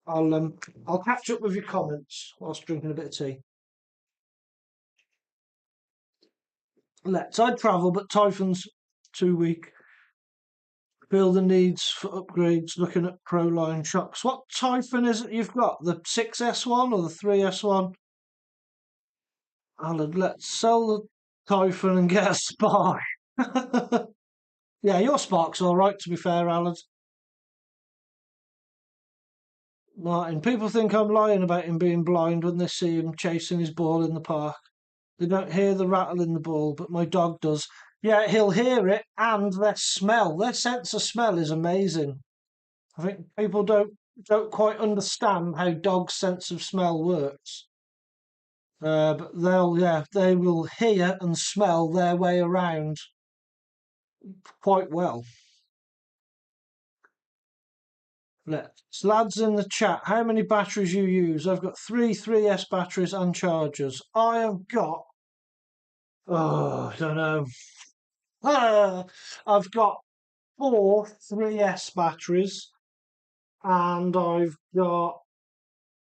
I'll catch up with your comments whilst drinking a bit of tea. I'd travel, but Typhon's too weak. Feel the needs for upgrades. Looking at Proline shocks. What Typhon is it you've got? The 6S1 or the 3S1? Alan, let's sell the Typhon and get a Spark. Yeah, your Spark's all right. To be fair, Alan. Martin, people think I'm lying about him being blind when they see him chasing his ball in the park. They don't hear the rattle in the ball, but my dog does. Yeah, he'll hear it and their smell. Their sense of smell is amazing. I think people don't quite understand how dogs' sense of smell works. But they will hear and smell their way around quite well. Lads in the chat, how many batteries you use? I've got three 3S batteries and chargers. I have got, I don't know. I've got four 3S batteries, and I've got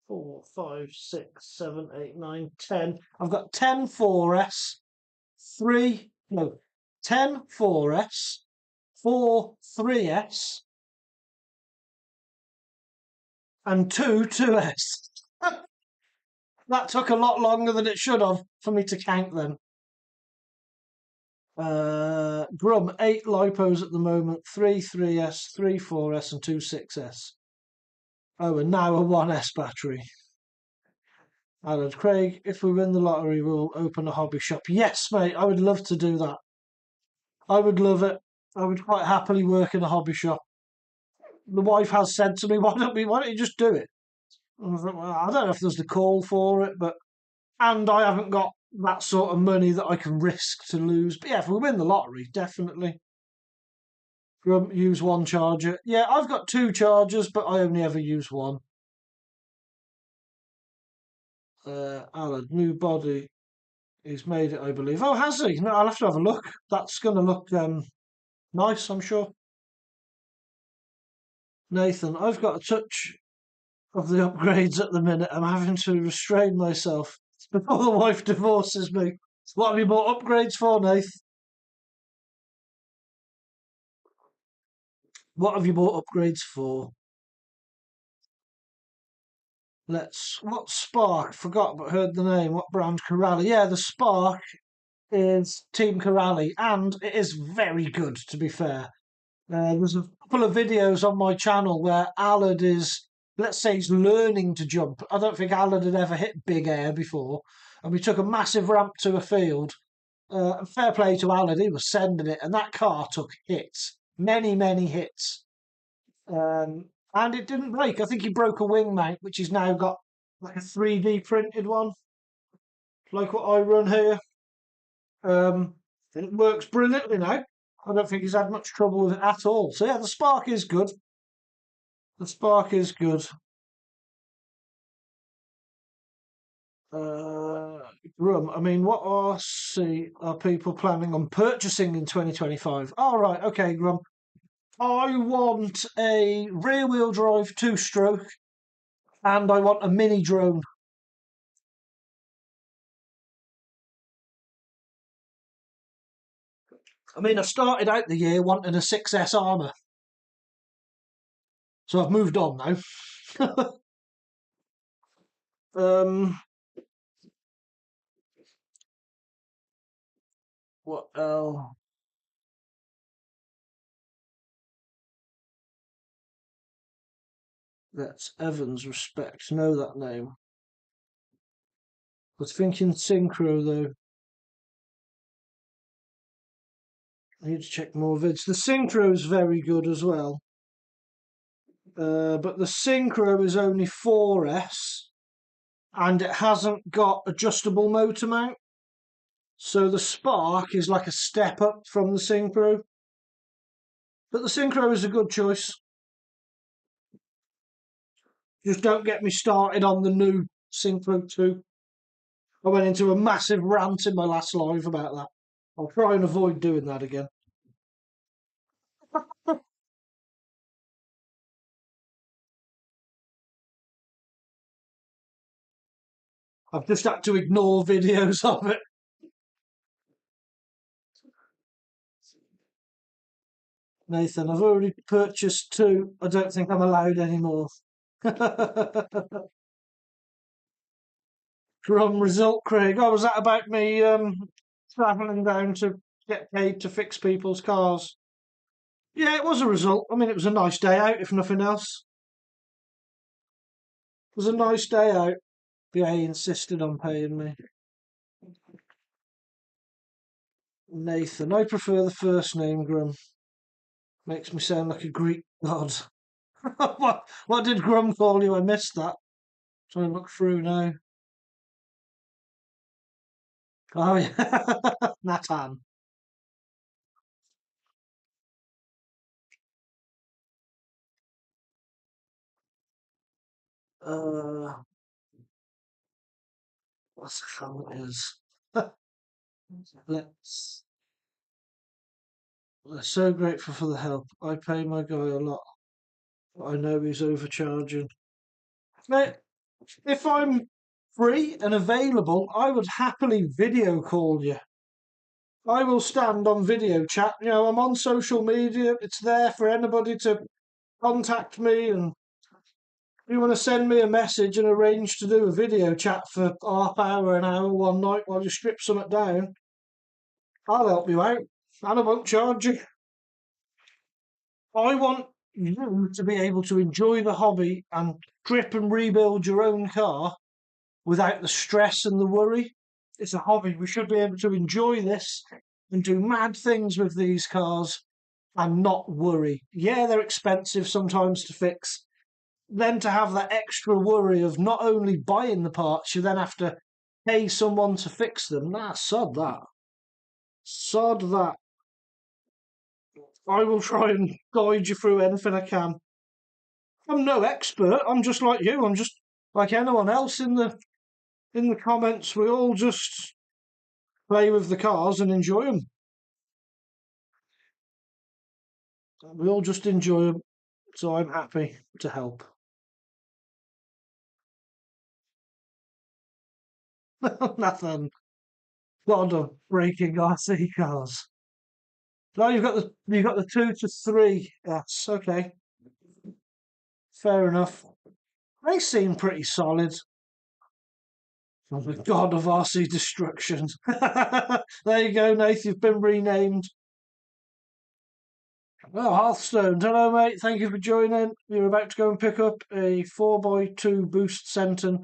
4, 5, 6, 7, 8, 9, 10. I've got 10 4S, 10 4S, 4 3S, and 2 2S. That took a lot longer than it should have for me to count them. Grum, 8 lipos at the moment, 3 3S, 3 4S, and 2 6S. Oh, and now a 1S battery. Alan Craig, if we win the lottery, we'll open a hobby shop. Yes, mate, I would love to do that. I would love it. I would quite happily work in a hobby shop. The wife has said to me, why don't you just do it? And I thought, well, I don't know if there's the call for it, and I haven't got that sort of money that I can risk to lose. But yeah, if we win the lottery, definitely. Use one charger. Yeah, I've got 2 chargers, but I only ever use one. Alan, new body. He's made it, I believe. Oh, has he? No, I'll have to have a look. That's going to look nice, I'm sure. Nathan, I've got a touch of the upgrades at the minute. I'm having to restrain myself before the wife divorces me. What have you bought upgrades for, Nath? What have you bought upgrades for? What Spark? Forgot, but heard the name. What brand? Corrali. Yeah, the Spark is Team Corrali, and it is very good, to be fair. There's a couple of videos on my channel where Allard is, let's say, he's learning to jump. I don't think Allard had ever hit big air before, and we took a massive ramp to a field. Fair play to Allard, he was sending it, and that car took hits, many hits. And it didn't break. I think he broke a wing mount, which he's now got like a 3D printed one, like what I run here. It works brilliantly now. I don't think he's had much trouble with it at all. So yeah, the Spark is good. The Spark is good. Grum. I mean, are people planning on purchasing in 2025? All right, okay, Grum. I want a rear-wheel drive two-stroke, and I want a mini drone. I mean, I started out the year wanting a 6S Armour, so I've moved on now. What else? That's Evans Respect. Know that name. I was thinking Synchro though. I need to check more vids. The Synchro is very good as well. But the Synchro is only 4S and it hasn't got adjustable motor mount. So the Spark is like a step up from the Synchro. But the Synchro is a good choice. Just don't get me started on the new Synchro 2. I went into a massive rant in my last live about that. I'll try and avoid doing that again. I've just had to ignore videos of it. Nathan, I've already purchased 2. I don't think I'm allowed anymore. From result, Craig. Oh, was that about me travelling down to get paid to fix people's cars? Yeah, it was a result. I mean, it was a nice day out, if nothing else. It was a nice day out. Yeah, he insisted on paying me. Nathan. I prefer the first name, Grum. Makes me sound like a Greek god. What did Grum call you? I missed that. Trying to look through now. Oh, yeah. Nathan. Uh, what's the hell it is? Let's. I'm so grateful for the help. I pay my guy a lot. But I know he's overcharging. Mate, if I'm free and available, I would happily video call you. I will stand on video chat. You know, I'm on social media. It's there for anybody to contact me. And if you want to send me a message and arrange to do a video chat for half hour, an hour, one night while you strip something down, I'll help you out. And I won't charge you. I want you to be able to enjoy the hobby and strip and rebuild your own car without the stress and the worry. It's a hobby. We should be able to enjoy this and do mad things with these cars and not worry. Yeah, they're expensive sometimes to fix. Then to have that extra worry of not only buying the parts, you then have to pay someone to fix them. Nah, sod that. Sod that. I will try and guide you through anything I can. I'm no expert. I'm just like you. I'm just like anyone else in the comments. We all just play with the cars and enjoy them. We all just enjoy them. So I'm happy to help. Nothing. God of breaking RC cars. No, you've got the 2 to 3. Yes, okay. Fair enough. They seem pretty solid. Oh, the god of RC destruction. There you go, Nath. You've been renamed. Well, Hearthstone. Hello, mate. Thank you for joining. You're about to go and pick up a 4x2 Boost Senton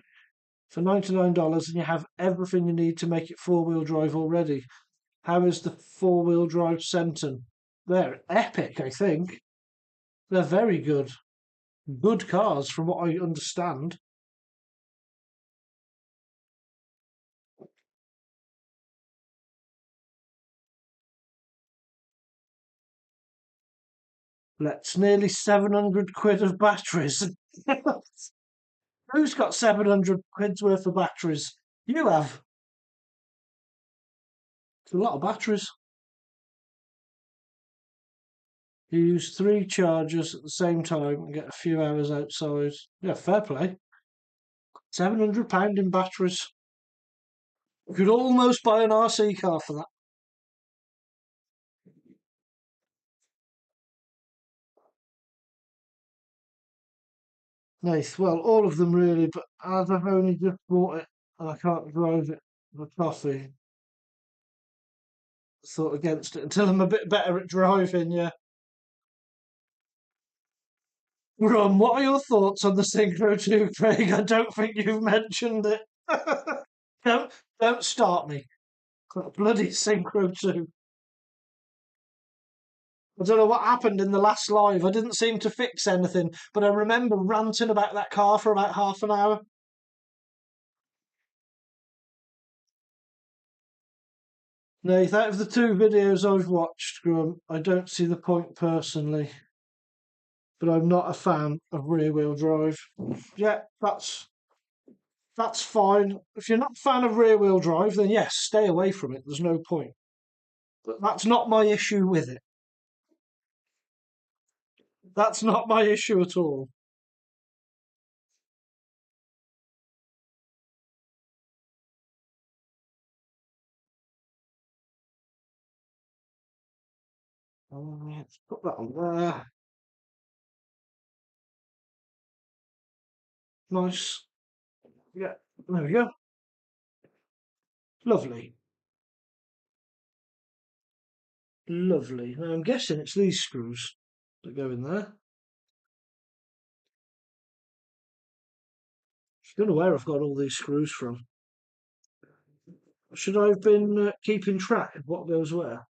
for $99, and you have everything you need to make it four-wheel drive already. How is the four-wheel drive Senton? They're epic, I think. They're very good. Good cars, from what I understand. Let's nearly 700 quid of batteries. Who's got 700 quid's worth of batteries? You have. It's a lot of batteries. You use 3 chargers at the same time and get a few hours outside. Yeah, fair play. £700 in batteries. You could almost buy an RC car for that. Nice. Well, all of them really, but as I've only just bought it and I can't drive it for coffee, I thought against it until I'm a bit better at driving, yeah. Ron, what are your thoughts on the Synchro 2, Craig? I don't think you've mentioned it. don't, don't start me. Bloody Synchro 2. I don't know what happened in the last live. I didn't seem to fix anything, but I remember ranting about that car for about half an hour. Nath, out of the 2 videos I've watched, I don't see the point personally, but I'm not a fan of rear-wheel drive. Yeah, that's fine. If you're not a fan of rear-wheel drive, then yes, stay away from it. There's no point. But that's not my issue with it. That's not my issue at all. Let's put that on there. Nice. Yeah, there we go. Lovely. Lovely. Now I'm guessing it's these screws that go in there. I don't know where I've got all these screws from. Should I have been keeping track of what goes where?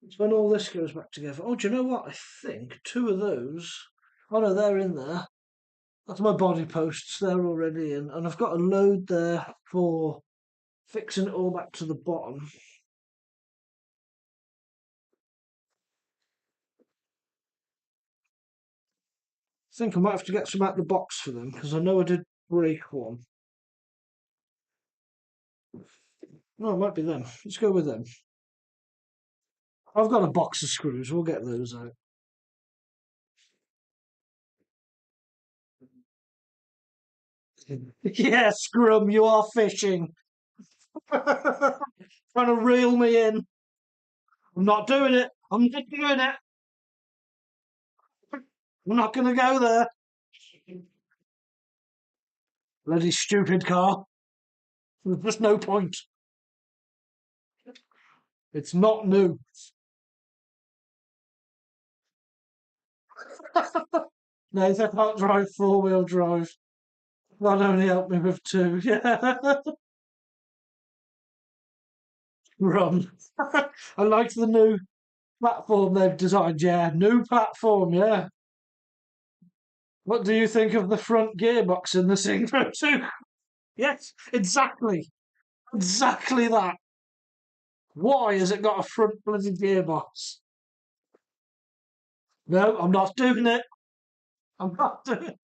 It's when all this goes back together. Oh, do you know what? I think 2 of those. Oh no, they're in there. That's my body posts. They're already in, and I've got a load there for fixing it all back to the bottom. I think I might have to get some out of the box for them because I know I did break one. No, it might be them. Let's go with them. I've got a box of screws. We'll get those out. Yeah, Scrum, you are fishing. Trying to reel me in. I'm not doing it. I'm not doing it. I'm not going to go there. Bloody stupid car. There's just no point. It's not new. No, they can't drive four-wheel drive. That only helped me with 2. Yeah. Run. I like the new platform they've designed. Yeah, new platform. Yeah. What do you think of the front gearbox in the Synchro 2? Yes, exactly. Exactly that. Why has it got a front bloody gearbox? No, I'm not doing it. I'm not doing it.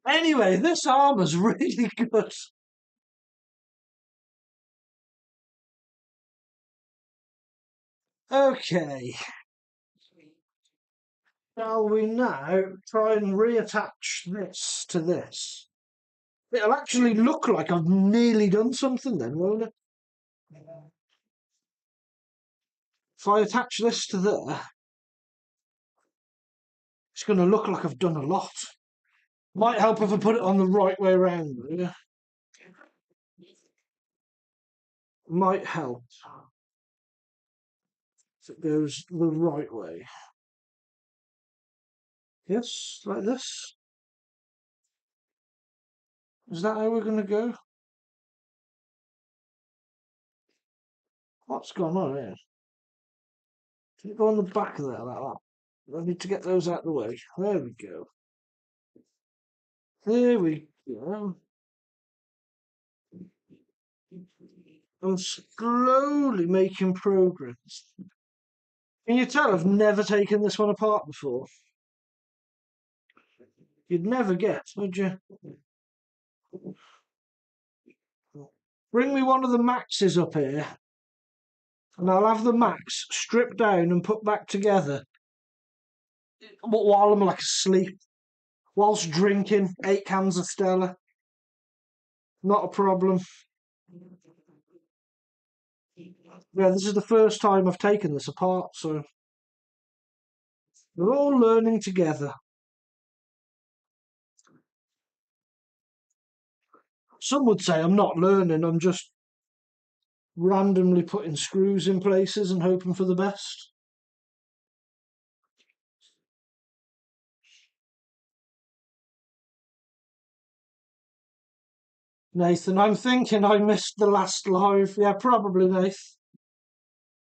Anyway, this armor's really good. Okay. Shall we now try and reattach this to this? It'll actually look like I've nearly done something then, won't it? If I attach this to there, It's going to look like I've done a lot. Might help if I put it on the right way around. Yeah? Might help if it goes the right way. Yes, like this. Is that how we're going to go? What's gone on here? Can it go on the back of there like that? I need to get those out of the way. There we go. There we go. I'm slowly making progress. Can you tell I've never taken this one apart before? You'd never guess, would you? Bring me one of the Maxes up here, and I'll have the Max stripped down and put back together while I'm like asleep, whilst drinking 8 cans of Stella. Not a problem. Yeah, this is the first time I've taken this apart, so we're all learning together. Some would say I'm not learning, I'm just randomly putting screws in places and hoping for the best. Nathan, I'm thinking I missed the last live. Yeah, probably, Nathan.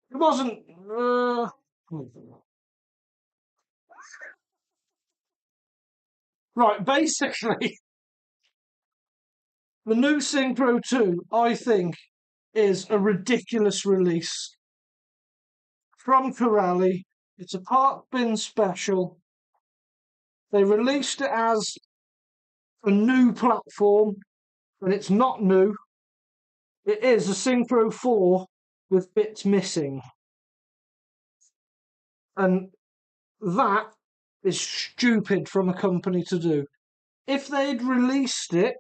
It wasn't. Right, basically, the new Synchro 2, I think, is a ridiculous release from Corelli. It's a park bin special. They released it as a new platform, and it's not new. It is a Synchro 4 with bits missing. And that is stupid from a company to do. If they'd released it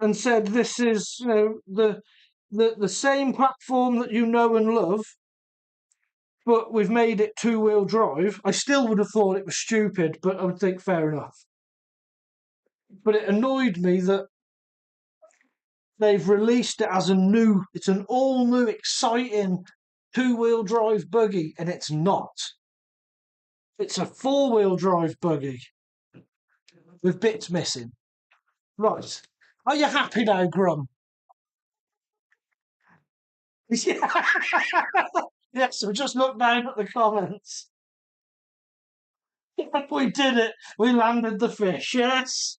and said this is, the same platform that you know and love, but we've made it 2-wheel drive, I still would have thought it was stupid, but I would think fair enough. But it annoyed me that they've released it as it's an all new, exciting 2-wheel drive buggy, and it's not. It's a 4-wheel drive buggy with bits missing. Right. Are you happy now, Grum? Yes, so just look down at the comments. We did it. We landed the fish, yes.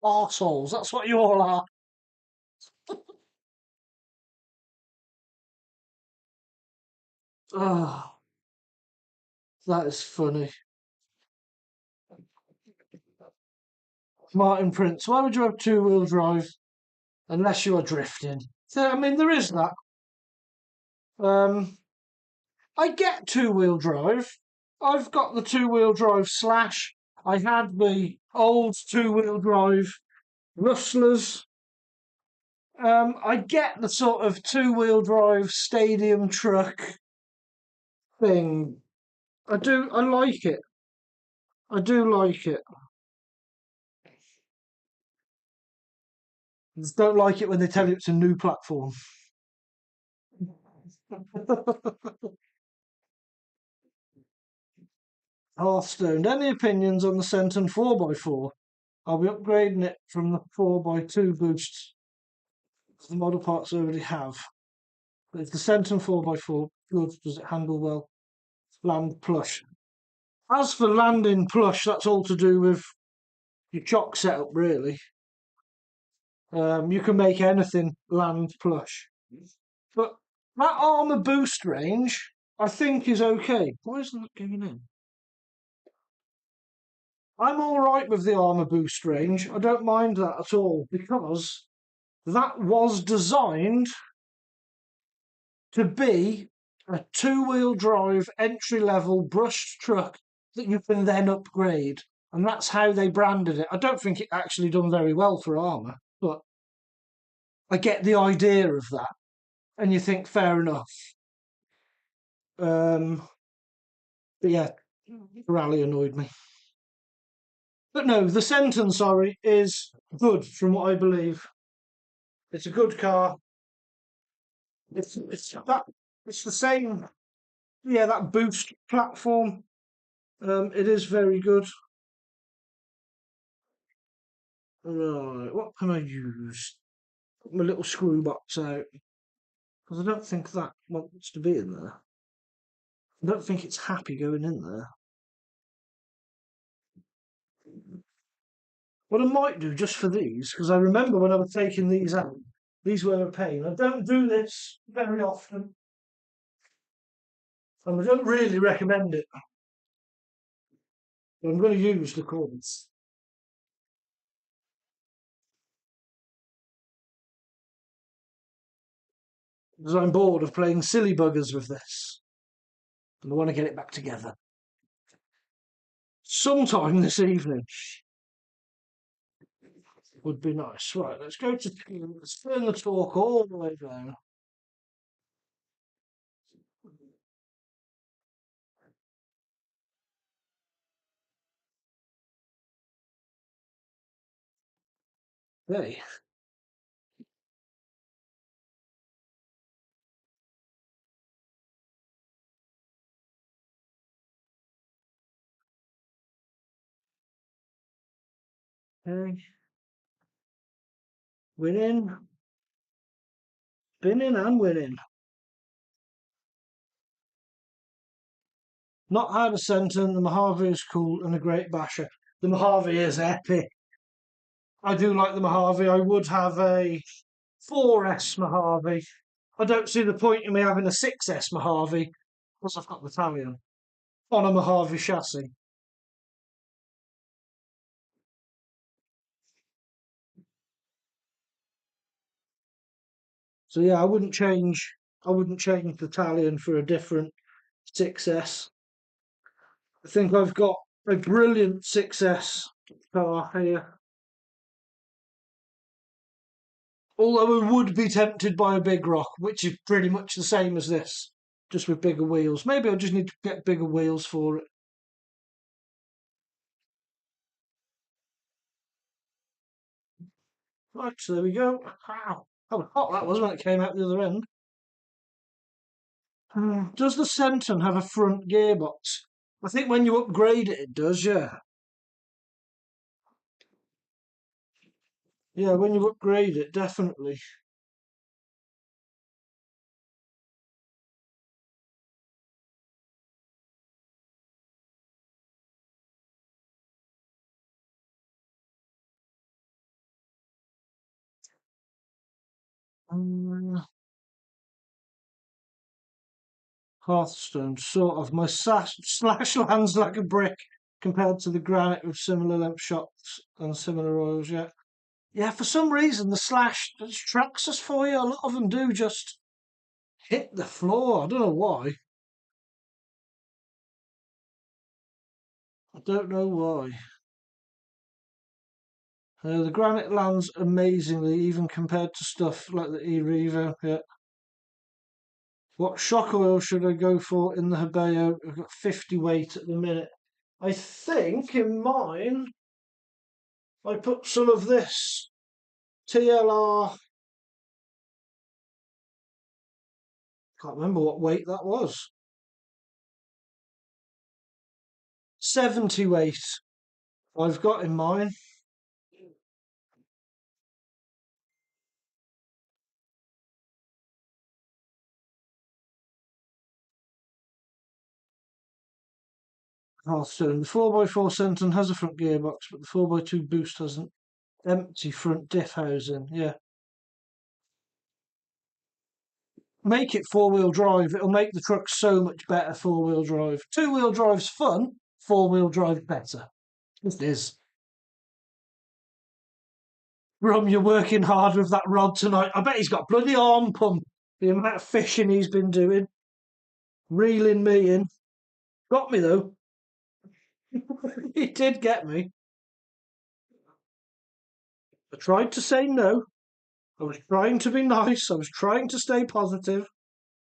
Arseholes, that's what you all are. Oh, that is funny. Martin Prince, why would you have 2-wheel drive unless you are drifting? So, I mean, there is that. I get 2-wheel drive. I've got the 2-wheel drive slash. I had the old 2-wheel drive rustlers. I get the sort of 2-wheel drive stadium truck thing. I do. I like it. I do like it. I just don't like it when they tell you it's a new platform. Hearthstone. Any opinions on the Centon 4x4? I'll be upgrading it from the 4x2 boosts the model parts already have. But if the Centon 4x4 good, does it handle well? Land plush. As for landing plush, that's all to do with your chock setup, really. You can make anything land plush. But that armor boost range, I think, is okay. Why isn't that going in? I'm alright with the armor boost range. I don't mind that at all because that was designed to be a 2-wheel drive entry level brushed truck that you can then upgrade. And that's how they branded it. I don't think it actually done very well for armor, but I get the idea of that. And you think, fair enough. But yeah, rally annoyed me. But no, the Senton, sorry, is good from what I believe. It's a good car. It's the same. Yeah, that boost platform. It is very good. Right, what can I use? Put my little screw box out because I don't think that wants to be in there. I don't think it's happy going in there. What I might do just for these, because I remember when I was taking these out, these were a pain. I don't do this very often, and I don't really recommend it. But I'm going to use the cords because I'm bored of playing silly buggers with this, and I want to get it back together sometime this evening. Would be nice. Right, let's go to let's turn the torque all the way down. Hey, hey, winning, spinning and winning. Not had a Senton. The Mojave is cool and a great basher. The Mojave is epic. I do like the Mojave. I would have a 4S Mojave. I don't see the point in me having a 6S Mojave because I've got the Italian on a Mojave chassis. So yeah, I wouldn't change. I wouldn't change the Italian for a different 6S. I think I've got a brilliant 6S car here. Although I would be tempted by a big rock, which is pretty much the same as this, just with bigger wheels. Maybe I just need to get bigger wheels for it. Right, so there we go. Wow, how hot that was when it came out the other end. Does the Senton have a front gearbox? I think when you upgrade it, it does, yeah. Yeah, when you upgrade it, definitely. Um, Hearthstone, sort of. My slash lands like a brick compared to the granite with similar length shots and similar oils, yeah. Yeah, for some reason the slash just tracks us for you. A lot of them do just hit the floor. I don't know why. I don't know why. The granite lands amazingly, even compared to stuff like the E-Revo. Yeah. What shock oil should I go for in the Hebeo? I've got 50 weight at the minute. I think in mine, I put some of this TLR. Can't remember what weight that was. 70 weight I've got in mine. Hearthstone. The 4x4 Senton has a front gearbox, but the 4x2 Boost has an empty front diff housing. Yeah. Make it four-wheel drive. It'll make the truck so much better four-wheel drive. Two-wheel drive's fun. Four-wheel drive better. It is. Rum, you're working hard with that rod tonight. I bet he's got bloody arm pump. The amount of fishing he's been doing. Reeling me in. Got me though. He did get me. I tried to say no. I was trying to be nice. I was trying to stay positive.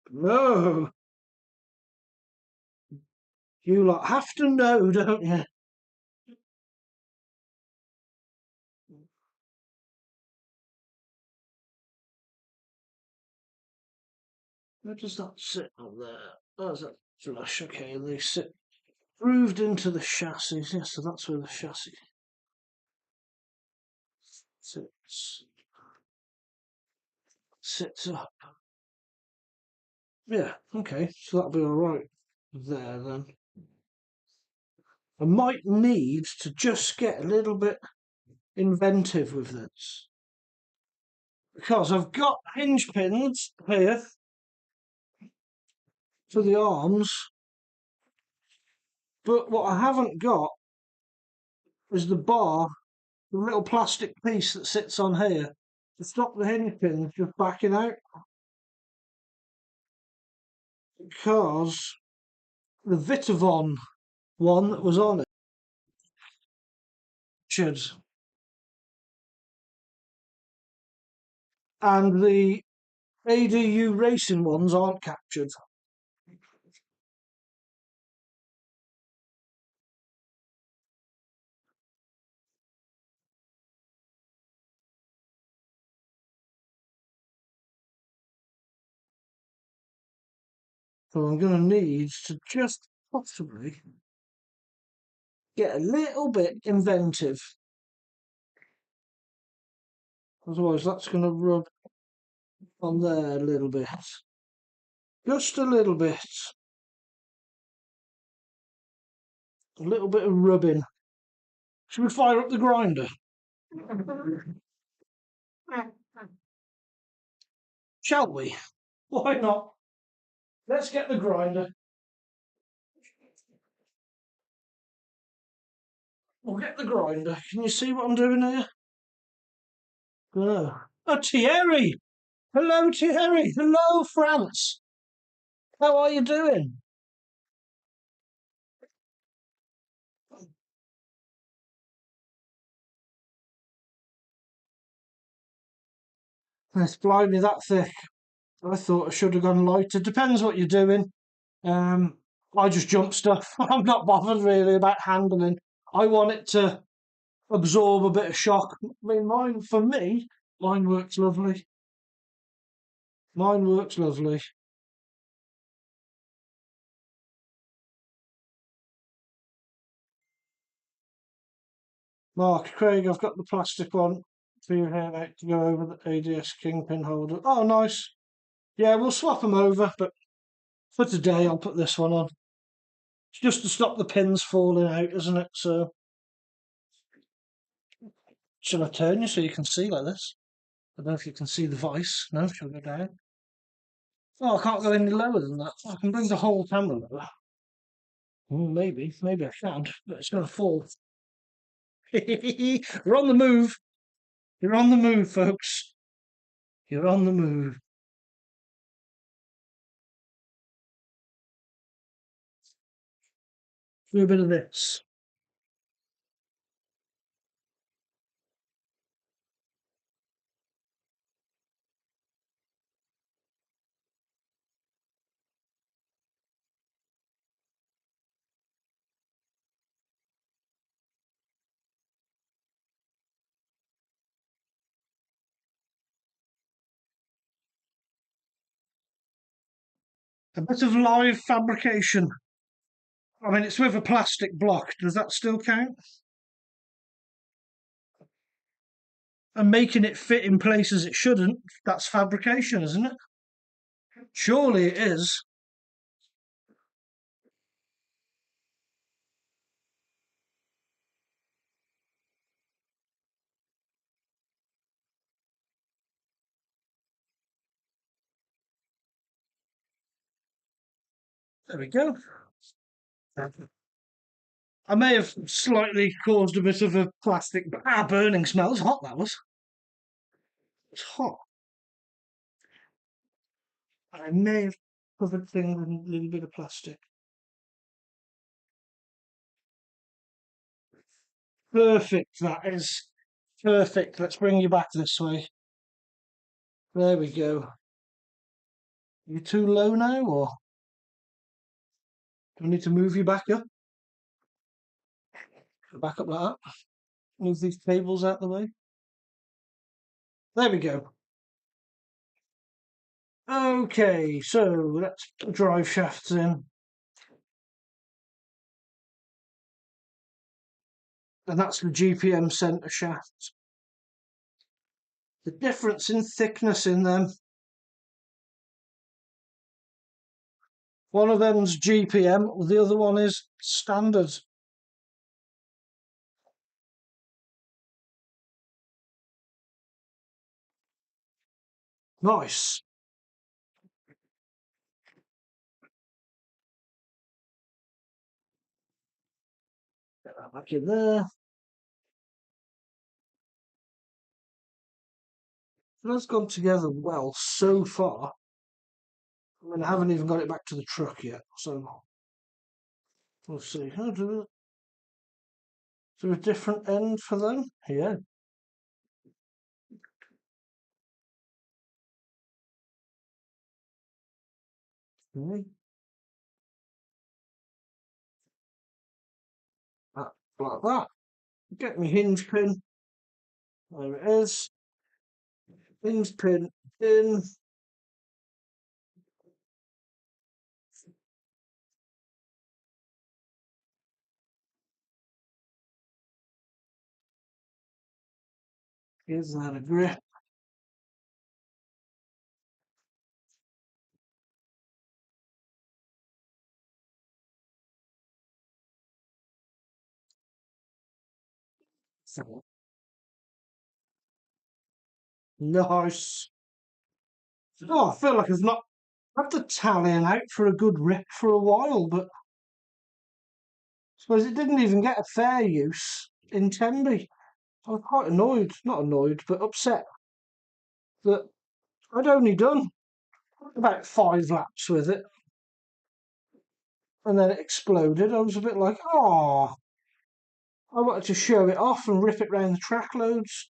No. You lot have to know, don't you? Where does that sit on there? Oh, is that flush? Okay, they sit grooved into the chassis. Yes, so that's where the chassis sits up. Yeah, okay, so that'll be alright there then. I might need to just get a little bit inventive with this. Because I've got hinge pins here for the arms, but what I haven't got is the bar, the little plastic piece that sits on here to stop the hinge pins just backing out. Because the Vitavon one that was on it should, and the ADU racing ones aren't captured. So I'm going to need to just possibly get a little bit inventive. Otherwise that's going to rub on there a little bit. Just a little bit. A little bit of rubbing. Should we fire up the grinder? Shall we? Why not? Let's get the grinder. We'll get the grinder. Can you see what I'm doing here? Oh, Thierry! Hello, Thierry! Hello, France! How are you doing? It's blimey that thick. I thought I should have gone lighter. Depends what you're doing. Um, I just jump stuff. I'm not bothered really about handling. I want it to absorb a bit of shock. I mean, for me, mine works lovely. Mine works lovely. Mark, Craig, I've got the plastic one for your hair out to go over the ADS kingpin holder. Oh, nice. Yeah, we'll swap them over, but for today, I'll put this one on. It's just to stop the pins falling out, isn't it? So, shall I turn you so you can see like this? I don't know if you can see the vice. No, shall I go down? Oh, I can't go any lower than that. I can bring the whole camera lower. Maybe I can, but it's going to fall. We're on the move. You're on the move, folks. You're on the move. Do a bit of this. A bit of live fabrication. I mean, it's with a plastic block. Does that still count? And making it fit in places it shouldn't, that's fabrication, isn't it? Surely it is. There we go. I may have slightly caused a bit of a plastic burning smell. It's hot, that was. It's hot. I may have covered things with a little bit of plastic. Perfect, that is. Perfect. Let's bring you back this way. There we go. You too low now, or? Do I need to move you back up? Back up like that. Move these cables out of the way. There we go. Okay, so let's put the drive shafts in. And that's the GPM centre shaft. The difference in thickness in them. One of them's GPM, the other one is standard. Nice. Get that back in there. That's gone together well so far. I mean, I haven't even got it back to the truck yet, so we'll see. Is there a different end for them? Yeah. Okay. Like that. Get my hinge pin. There it is. Hinge pin in. Gives that a grip. Nice. Oh, I feel like I've not had the tallying out for a good rip for a while, but I suppose it didn't even get a fair use in Tenby. I was quite annoyed, not annoyed, but upset that I'd only done about 5 laps with it and then it exploded. I was a bit like, oh, I wanted to show it off and rip it round the track loads.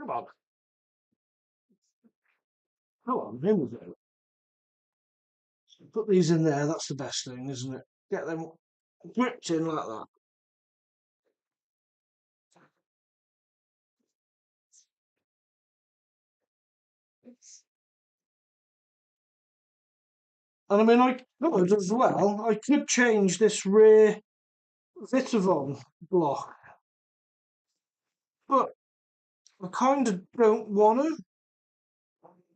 Come on, come on, in with it. Put these in there, that's the best thing, isn't it? Get them gripped in like that. And I mean, I could as well, I could change this rear Vitavon block, but I kind of don't want to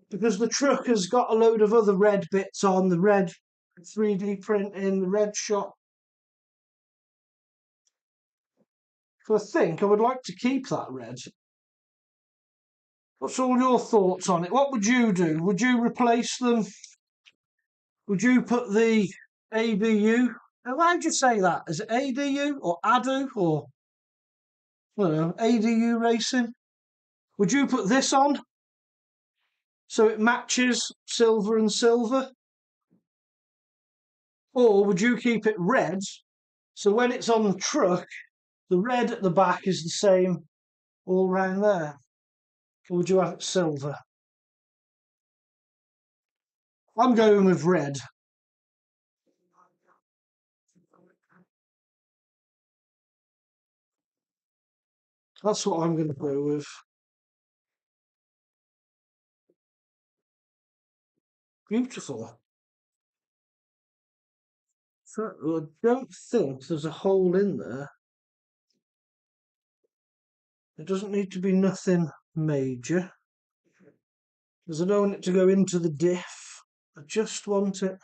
because the truck has got a load of other red bits on, the red 3D printing, the red shot. So I think I would like to keep that red. What's all your thoughts on it? What would you do? Would you replace them? Would you put the ABU? How'd you say that? Is it ADU or ADU or I don't know, ADU racing? Would you put this on so it matches silver and silver? Or would you keep it red so when it's on the truck, the red at the back is the same all round there? Or would you have it silver? I'm going with red. That's what I'm going to go with. Beautiful. So I don't think there's a hole in there. It doesn't need to be nothing major. Because I don't want it to go into the diff. I just want it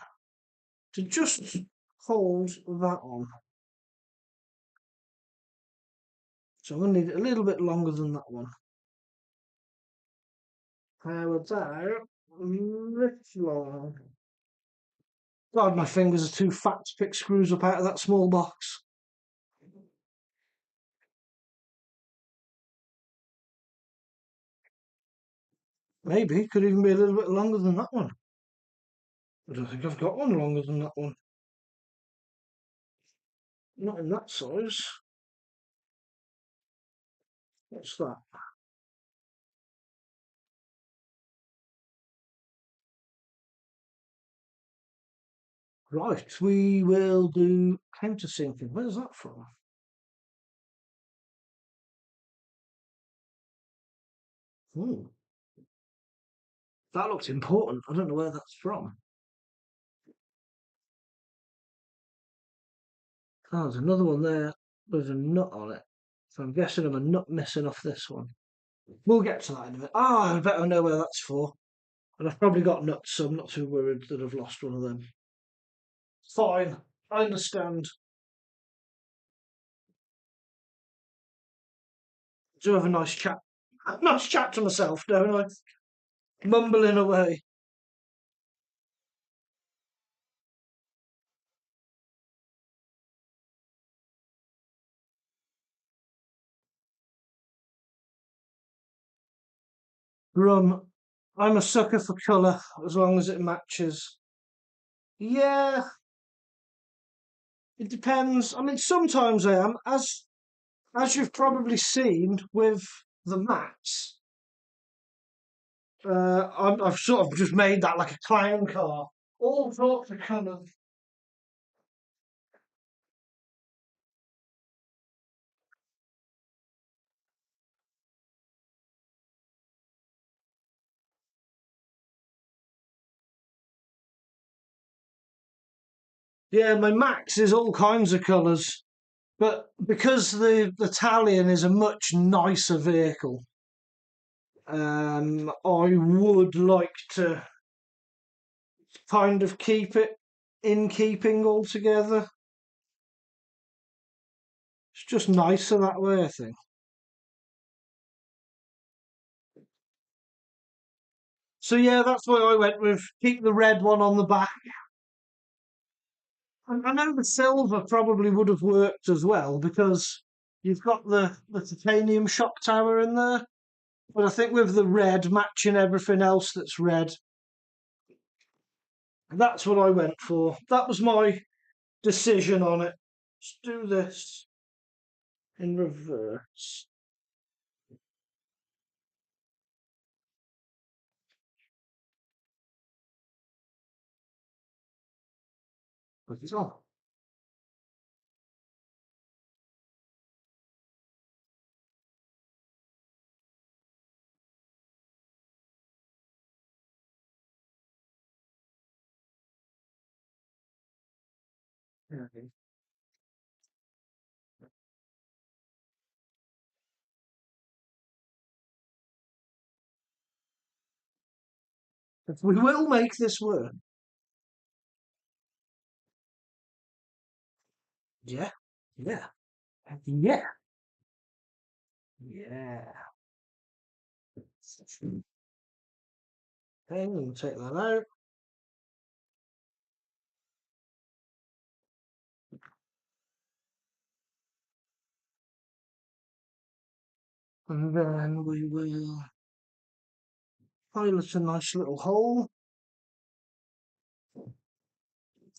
to just hold that on. So I'm going to need it a little bit longer than that one. How about this long? God, my fingers are too fat to pick screws up out of that small box. Maybe, could even be a little bit longer than that one. I don't think I've got one longer than that one. Not in that size. What's that? Right, we will do countersinking. Where's that from? Hmm, that looks important. I don't know where that's from. Oh, there's another one there. There's a nut on it. So I'm guessing I'm a nut missing off this one. We'll get to that in a minute. Ah, I bet I know where that's for. And I've probably got nuts, so I'm not too worried that I've lost one of them. Fine, I understand. Do have a nice chat. Nice chat to myself, don't I? Mumbling away. Rum. I'm a sucker for colour as long as it matches. Yeah, it depends. I mean, sometimes I am, as you've probably seen with the mats. I've sort of just made that like a clown car. All sorts of colours. Yeah, my Max is all kinds of colours, but because the Italian is a much nicer vehicle, I would like to kind of keep it in keeping altogether. It's just nicer that way, I think. So yeah, that's why I went with keep the red one on the back. I know the silver probably would have worked as well because you've got the titanium shock tower in there. But I think with the red matching everything else that's red, that's what I went for. That was my decision on it. Let's do this in reverse. Put it on. Okay. We will make this work. Yeah, yeah, yeah, yeah. Okay, we'll take that out. And then we will pilot a nice little hole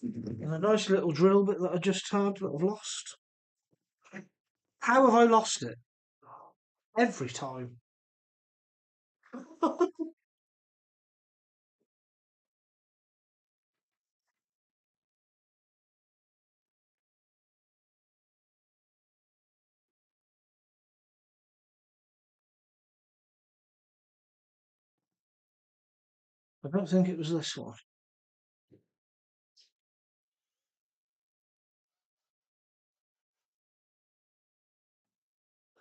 and a nice little drill bit that I just had that I've lost. How have I lost it? Every time. I don't think it was this one.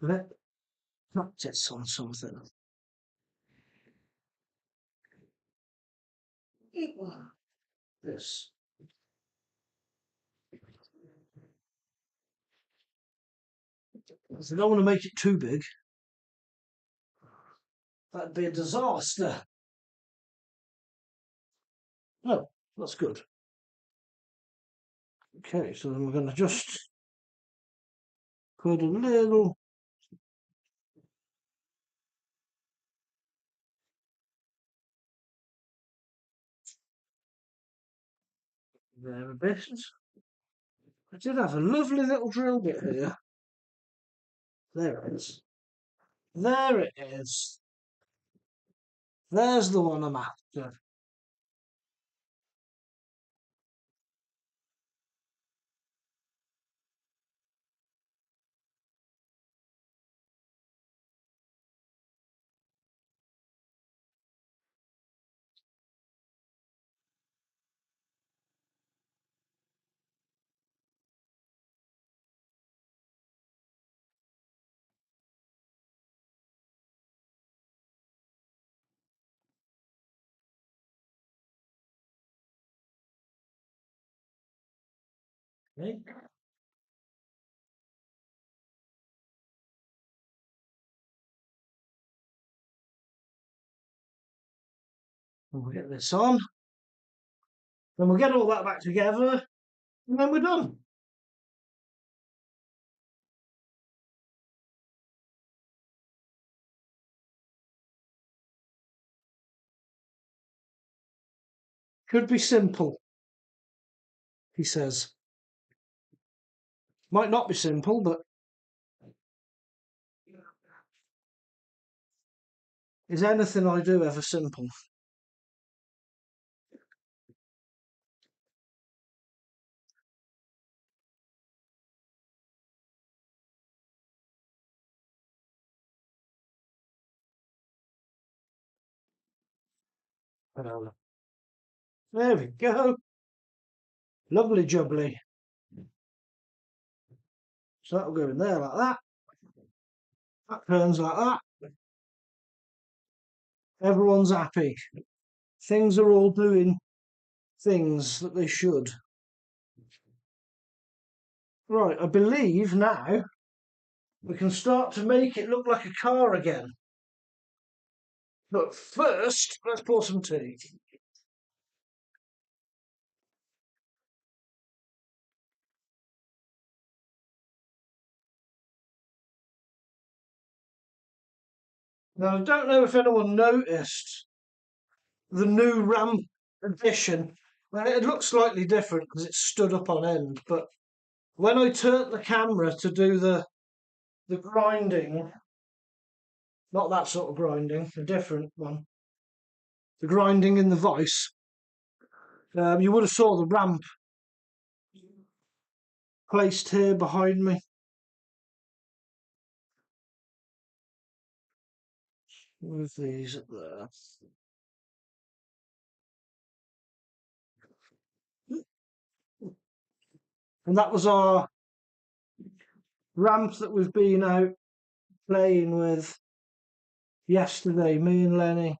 Let practice on something. This. I don't want to make it too big. That'd be a disaster. No, that's good. Okay, so then we're going to just put a little there a bit. I did have a lovely little drill bit here. There it is. There it is. There's the one I'm after. Okay. And we'll get this on. Then we'll get all that back together. And then we're done. Could be simple, he says. Might not be simple, but is anything I do ever simple? I don't know. There we go. Lovely jubbly. So that'll go in there like that. That turns like that. Everyone's happy. Things are all doing things that they should. Right, I believe now we can start to make it look like a car again. But first, let's pour some tea. Now, I don't know if anyone noticed the new ramp addition. Well, it looks slightly different because it's stood up on end, but when I turned the camera to do the grinding, not that sort of grinding, a different one, the grinding in the vice, you would have saw the ramp placed here behind me. Move these up there. And that was our ramp that we've been out playing with yesterday, me and Lenny.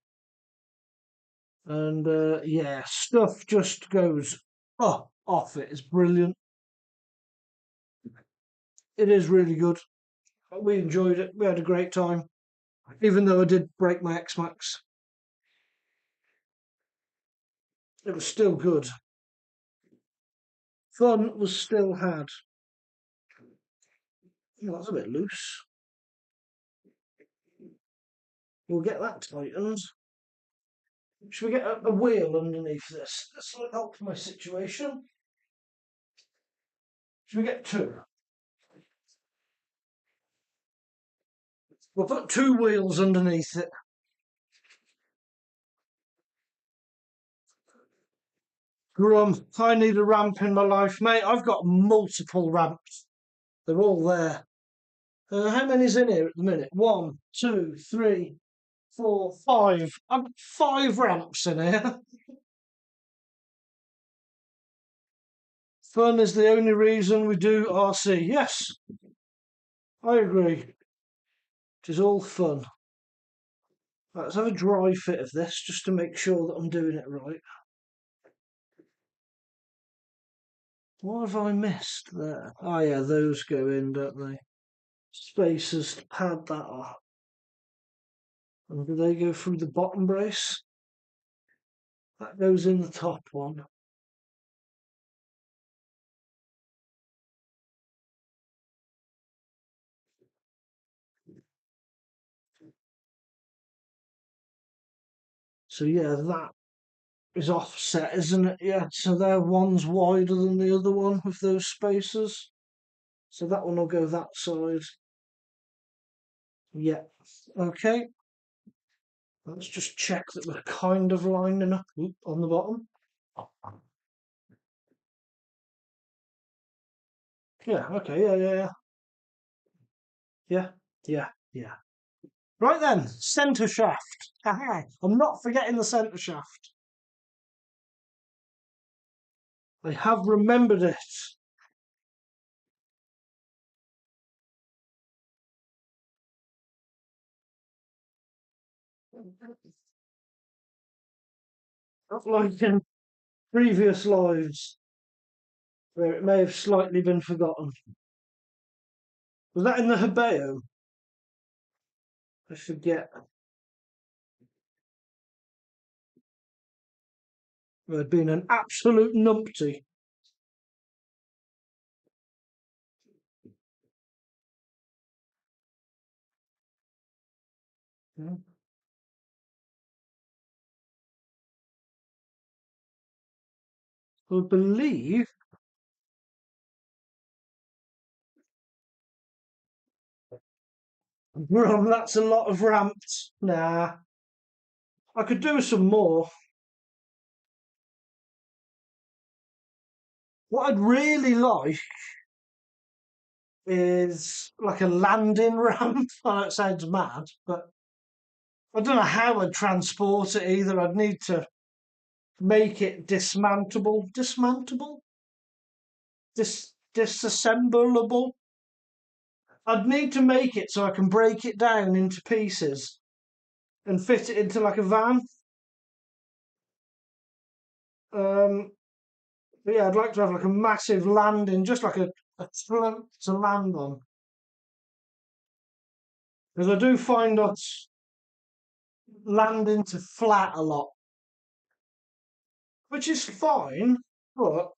And yeah, stuff just goes off it. It's brilliant. It is really good. We enjoyed it. We had a great time. Even though I did break my X-Max, it was still good. Fun was still had. Oh, that's a bit loose. We'll get that tightened. Should we get a wheel underneath this? This will help my situation. Should we get two? We'll put two wheels underneath it. Grum, I need a ramp in my life, mate. I've got multiple ramps. They're all there. How many's in here at the minute? 1, 2, 3, 4, 5. I've got 5 ramps in here. Fun is the only reason we do RC. Yes, I agree. It is all fun. Right, let's have a dry fit of this just to make sure that I'm doing it right. What have I missed there? Oh yeah, those go in, don't they? Spacers to pad that off. And do they go through the bottom brace? That goes in the top one. So yeah, that is offset, isn't it? Yeah, so there one's wider than the other one with those spacers. So that one will go that side. Yeah, okay. Let's just check that we're kind of lining up on the bottom. Yeah, okay, yeah. Yeah, yeah. Right then, centre shaft. I'm not forgetting the centre shaft. I have remembered it. Not like in previous lives, where it may have slightly been forgotten. Was that in the Hebeo? I forget. There'd been an absolute numpty. I believe that's a lot of ramps. Nah, I could do some more. What I'd really like is like a landing ramp. I know it sounds mad, but I don't know how I'd transport it either. I'd need to make it dismantleable, disassemblable. I'd need to make it so I can break it down into pieces and fit it into like a van. Um, but yeah, I'd like to have like a massive landing, just like a slope to land on. Because I do find us landing to flat a lot, which is fine, but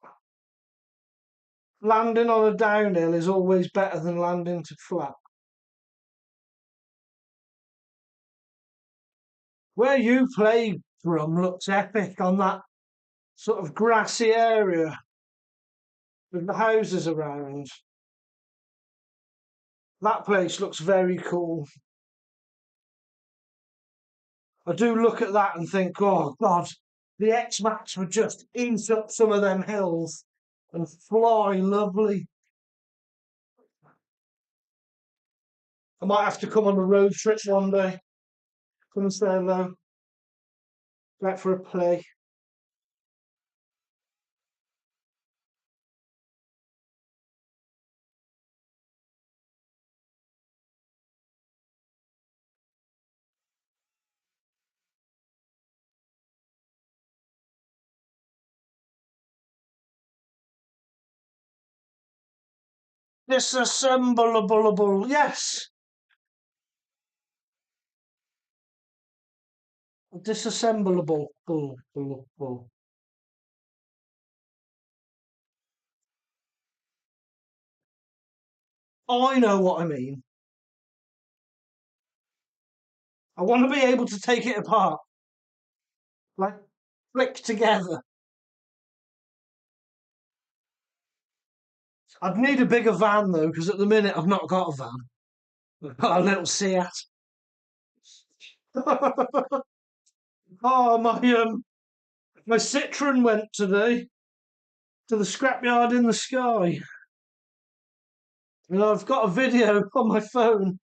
landing on a downhill is always better than landing to flat. Where you play from looks epic on that sort of grassy area with the houses around. That place looks very cool. I do look at that and think, oh God, the X-Max would just eat up some of them hills and fly lovely. I might have to come on a road trip one day. Come and say hello. Go out for a play. Disassemblable, yes. Disassemblable. I know what I mean. I want to be able to take it apart, like flick together. I'd need a bigger van though, because at the minute I've not got a van. I've got a little Seat. Oh my Citroen went today to the scrapyard in the sky. And I've got a video on my phone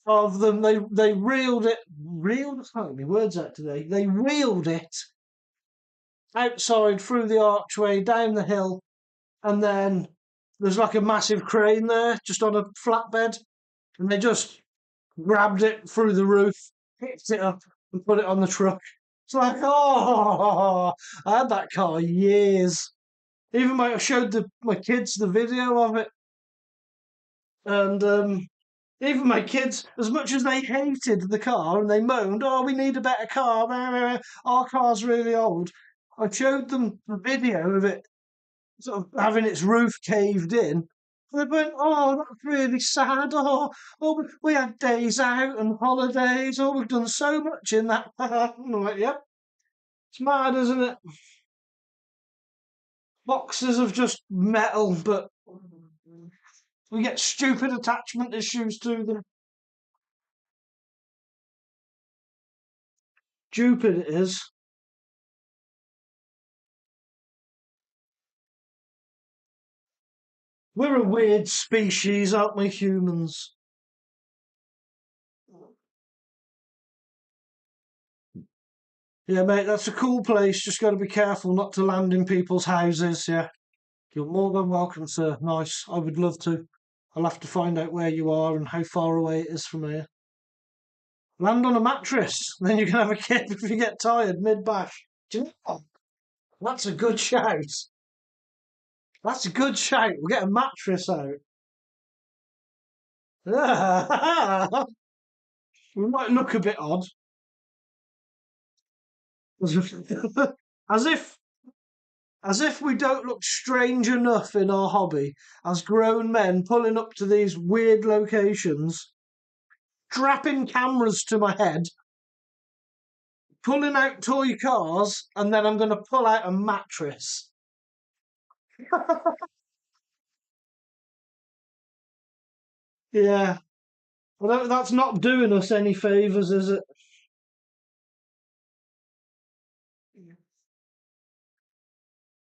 of them. They reeled it, reeled. I can't get my words out today. They reeled it outside through the archway down the hill, and then there's like a massive crane there, just on a flatbed, and they just grabbed it through the roof, picked it up, and put it on the truck. It's like, oh, I had that car years. Even I showed my kids the video of it, and even my kids, as much as they hated the car and they moaned, "Oh, we need a better car. Our car's really old." I showed them the video of it sort of having its roof caved in. They went, "Oh, that's really sad. Oh, we had days out and holidays. Oh, we've done so much in that." I'm like, "Yep, It's mad, isn't it? Boxes of just metal, but we get stupid attachment issues to them. Stupid it is. We're a weird species, aren't we, humans? Yeah, mate, that's a cool place. Just got to be careful not to land in people's houses. Yeah, you're more than welcome, sir. Nice. I would love to. I'll have to find out where you are and how far away it is from here. Land on a mattress. Then you can have a kip if you get tired mid-bash. Do you know what? That's a good shout. That's a good shout. We'll get a mattress out. We might look a bit odd. As if as if we don't look strange enough in our hobby as grown men pulling up to these weird locations, strapping cameras to my head, pulling out toy cars, and then I'm going to pull out a mattress. Yeah, well, that's not doing us any favours, is it?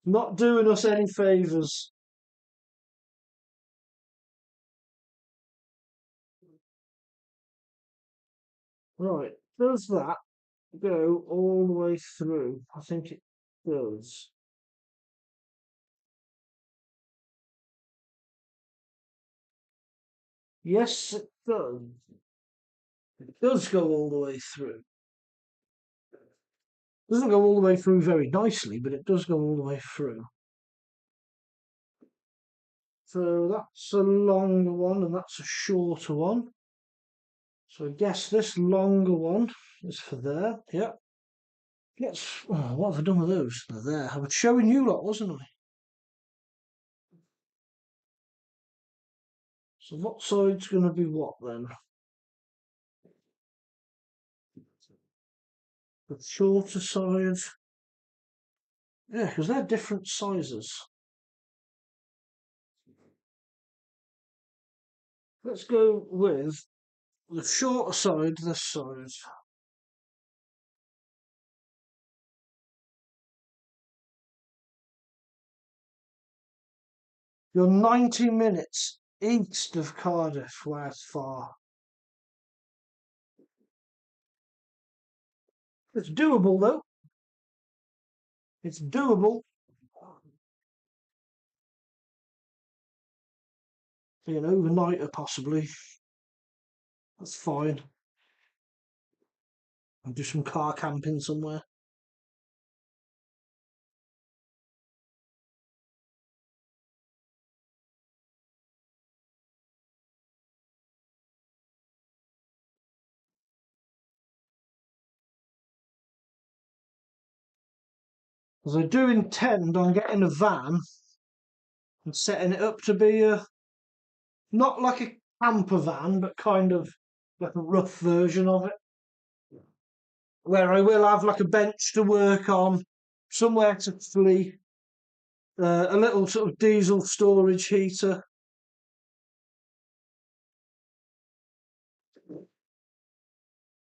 Not doing us any favours. Right, does that go all the way through? I think it does. Yes, it does. It does go all the way through. Doesn't go all the way through very nicely, but it does go all the way through. So that's a longer one and that's a shorter one. So I guess this longer one is for there. Yep. Yes. Oh, what have I done with those? They're there. I was showing you lot, wasn't I? So what side's going to be what then? The shorter side. Yeah, because they're different sizes. Let's go with the shorter side this side. You're 90 minutes east of Cardiff. Wow, it's far. It's doable though. It's doable. Be an overnighter possibly. That's fine. I'll do some car camping somewhere. Because I do intend on getting a van and setting it up to be a not like a camper van, but kind of like a rough version of it, where I will have like a bench to work on, somewhere to flee, a little sort of diesel storage heater.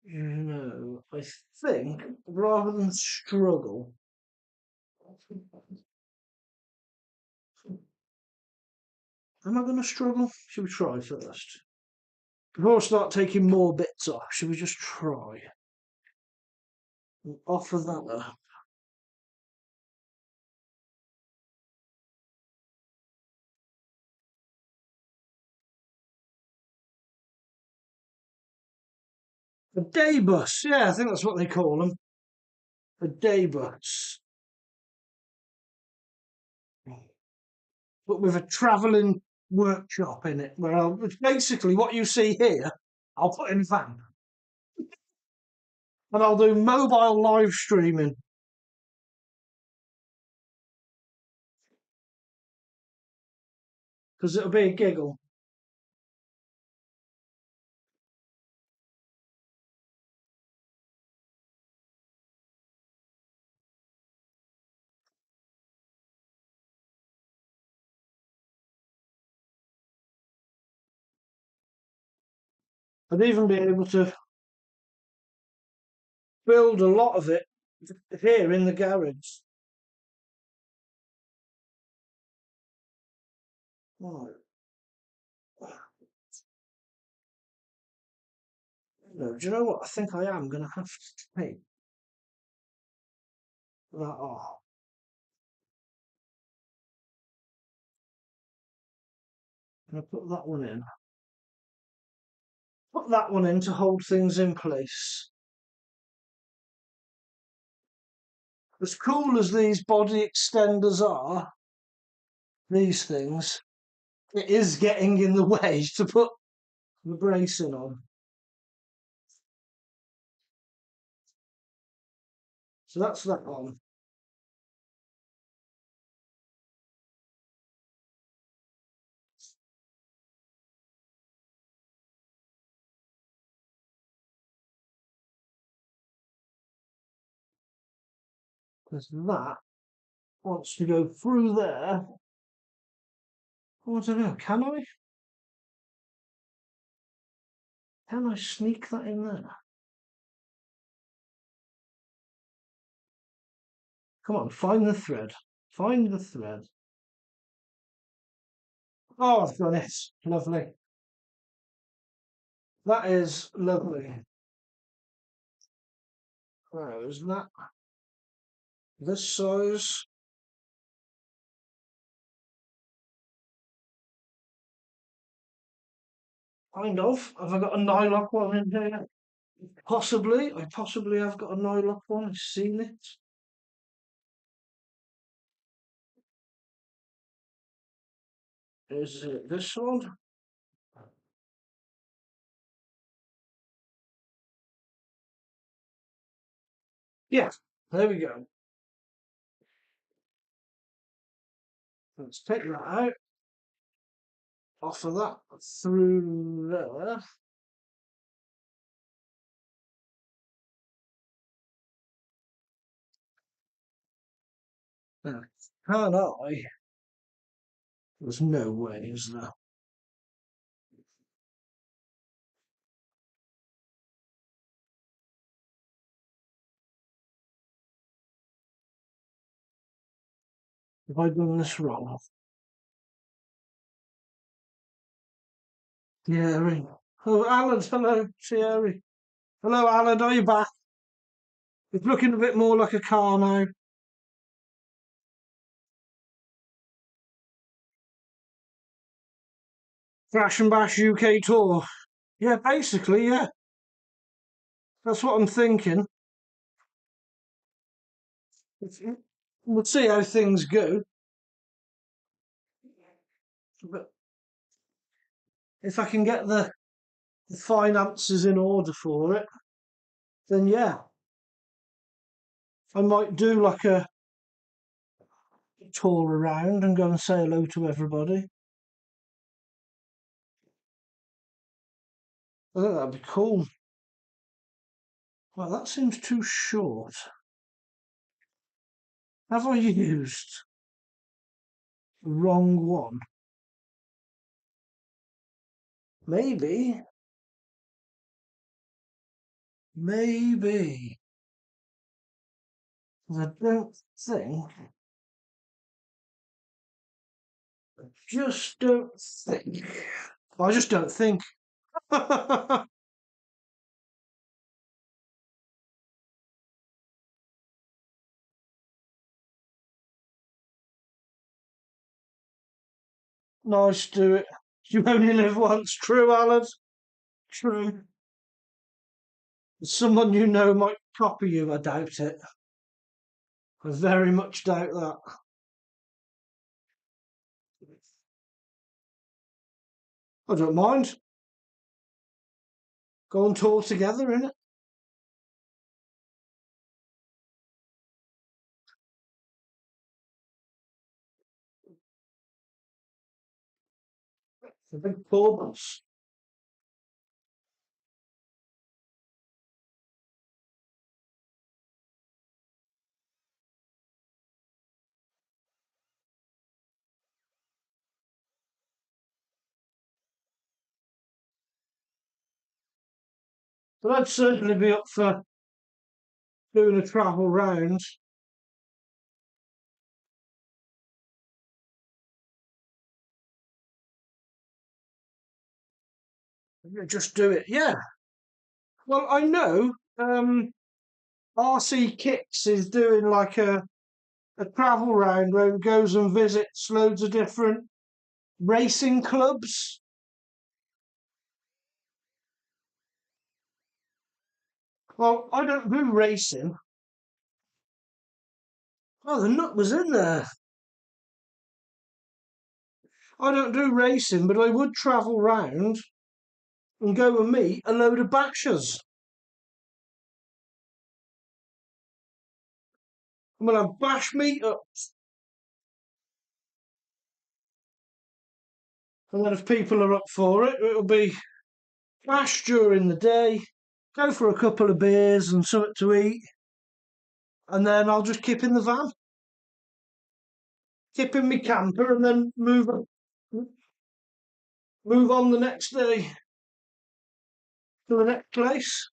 You know, I think rather than struggle, am I going to struggle? Should we try first? Before I start taking more bits off, should we just try and offer that up? A day bus, yeah, I think that's what they call them. A day bus, but with a travelling workshop in it, which basically what you see here, I'll put in a van and I'll do mobile live streaming because it'll be a giggle. I'd even be able to build a lot of it here in the garage. Right. No, do you know what? I think I am going to have to take that off. I'm going to put that one in. Put that one in to hold things in place. As cool as these body extenders are, these things, it is getting in the way to put the bracing on. So that's that one. Because that wants to go through there. Oh, I don't know, can I? Can I sneak that in there? Come on, find the thread. Find the thread. Oh, I've done it. Lovely. That is lovely. Where is that? This size. Kind of. Have I got a nylock one in here? Possibly. I possibly have got a nylock one. I've seen it. Is it this one? Yeah. There we go. Let's take that out. Off of that through there. Now, can I? There's no way, is there? Have I done this wrong? Thierry. Oh, Alan, hello, Thierry. Hello, Alan, are you back? It's looking a bit more like a car now. Thrash and Bash UK tour. Yeah, basically, yeah. That's what I'm thinking. We'll see how things go. But if I can get the finances in order for it, then yeah, I might do like a tour around and go and say hello to everybody. I think that'd be cool. Well, that seems too short. Have I used the wrong one? Maybe. Maybe. I don't think. Just don't think. I just don't think. Nice to do it. You only live once. True, Alan. True. Someone you know might copy you. I doubt it. I very much doubt that. I don't mind. Go on tour together, innit? It's a big tour bus. But I'd certainly be up for doing a travel round. Just do it, yeah. Well, I know RC Kicks is doing like a travel round where it goes and visits loads of different racing clubs. Well, I don't do racing. Oh, the nut was in there. I don't do racing, but I would travel round and go and meet a load of bashers. I'm gonna have bash meetups, and then if people are up for it, it'll be bash during the day. Go for a couple of beers and something to eat, and then I'll just kip in the van, kip in my camper, and then move on the next day to the next place.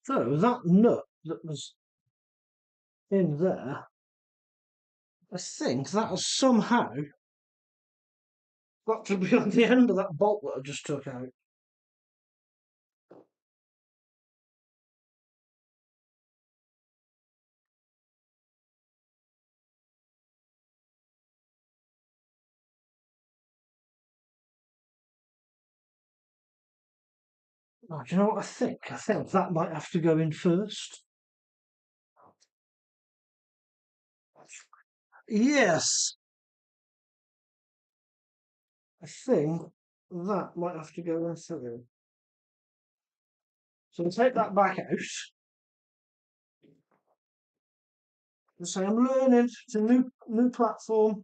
So that nut that was in there, I think that has somehow got to be on the end of that bolt that I just took out. Oh, do you know what I think? I think that might have to go in first. Yes, I think that might have to go in through. So I'll take that back out. And say I'm learning. It's a new platform.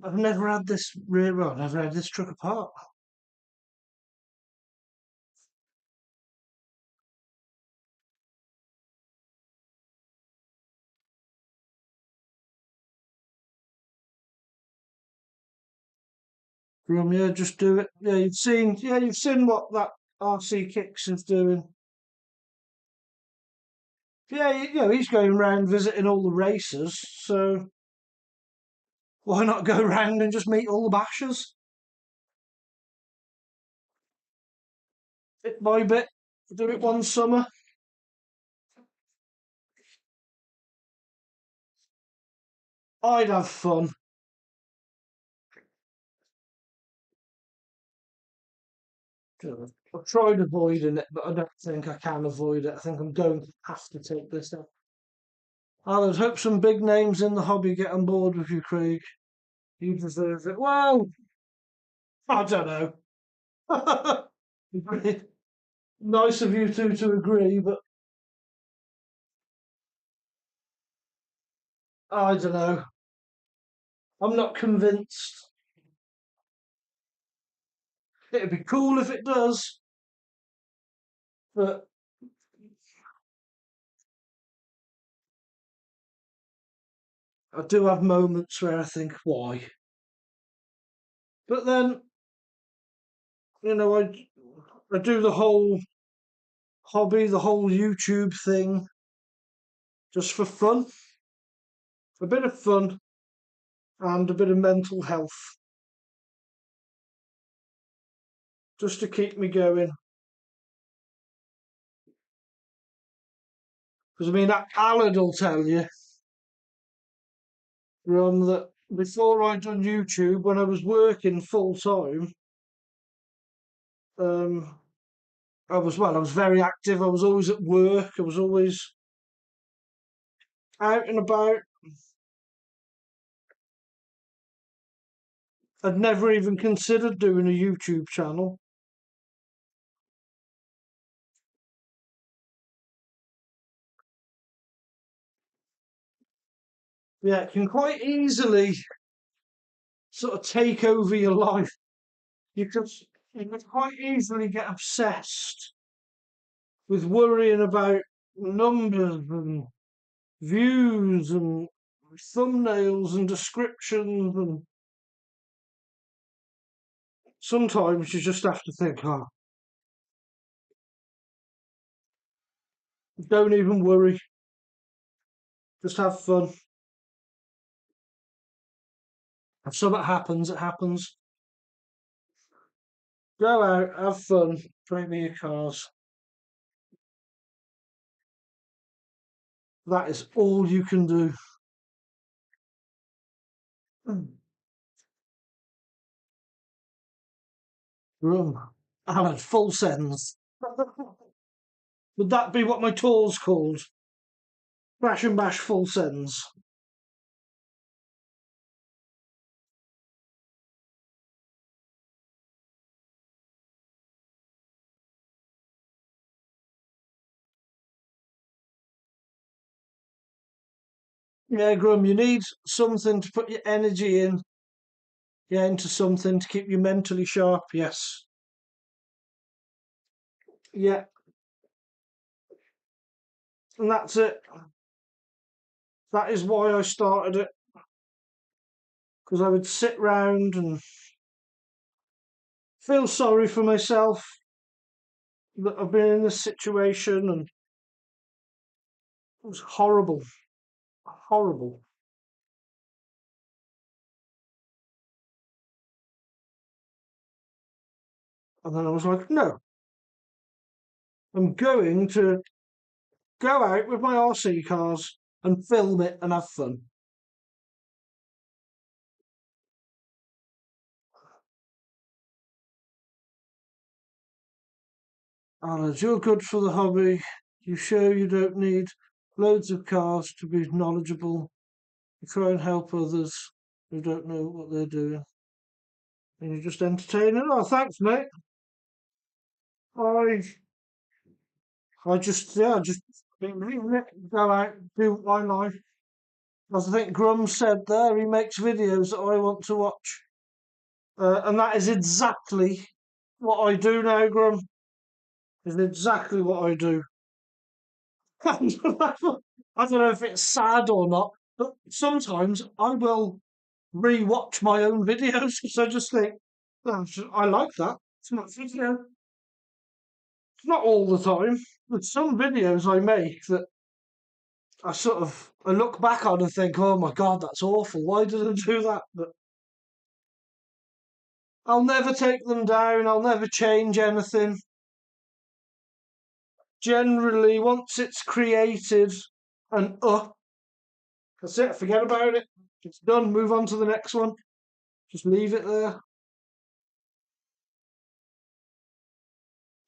I've never had this rear rod. I've never had this truck apart. From yeah, just do it. Yeah, you've seen what that RC Kicks is doing. Yeah, he's going around visiting all the racers, so why not go round and just meet all the bashers? Bit by bit, do it one summer. I'd have fun. I've tried avoiding it, but I don't think I can avoid it. I think I'm going to have to take this up. I would hope some big names in the hobby get on board with you, Craig. You deserve it. Well, I don't know. Nice of you two to agree, but I don't know. I'm not convinced. It'd be cool if it does, but I do have moments where I think, why? But then, I do the whole hobby, the whole YouTube thing, just for fun, a bit of fun and a bit of mental health, just to keep me going. Because I mean, Alan will tell you, Ron, that before I done YouTube, when I was working full time, um, I was very active. I was always at work. I was always out and about. I'd never even considered doing a YouTube channel. Yeah, it can quite easily sort of take over your life. You can You could quite easily get obsessed with worrying about numbers and views and thumbnails and descriptions, and sometimes you just have to think, oh, don't even worry, just have fun. If something happens, it happens. Go out, have fun, play with your cars. That is all you can do. Rum. Alan, full sends. Would that be what my tour's called? Crash and bash full sends. Yeah, Grum, you need something to put your energy in. Yeah, into something to keep you mentally sharp, yes. Yeah, and that's it. That is why I started it. Because I would sit round and feel sorry for myself that I've been in this situation, and it was horrible. Horrible. And then I was like, no, I'm going to go out with my RC cars and film it and have fun. And you're good for the hobby. You show you don't need loads of cars to be knowledgeable. You try and help others who don't know what they're doing. And you're just entertaining. Oh, thanks, mate. I, I just, yeah, just go out, do what I like. As I think Grum said there, he makes videos that I want to watch. And that is exactly what I do now, Grum. Is exactly what I do. I don't know if it's sad or not, but sometimes I will re-watch my own videos because I just think, oh, I like that. It's not video. It's not all the time. There's some videos I make that I look back on and think, oh my god, that's awful. Why did I do that? But I'll never take them down. I'll never change anything. Generally, once it's created and up, that's it. Forget about it. It's done. Move on to the next one. Just leave it there.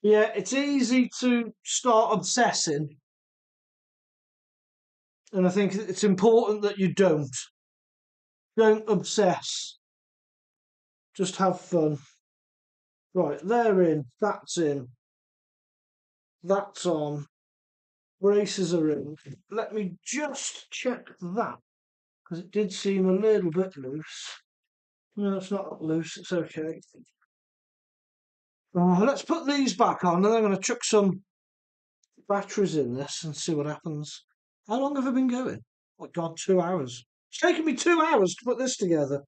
Yeah, it's easy to start obsessing, and I think it's important that you don't. Don't obsess. Just have fun. Right, they're in. That's in. That's on. Braces are in. Let me just check that because it did seem a little bit loose. No, it's not loose. It's okay. Let's put these back on, and then I'm going to chuck some batteries in this and see what happens. How long have I been going? Oh my God, 2 hours. It's taken me 2 hours to put this together.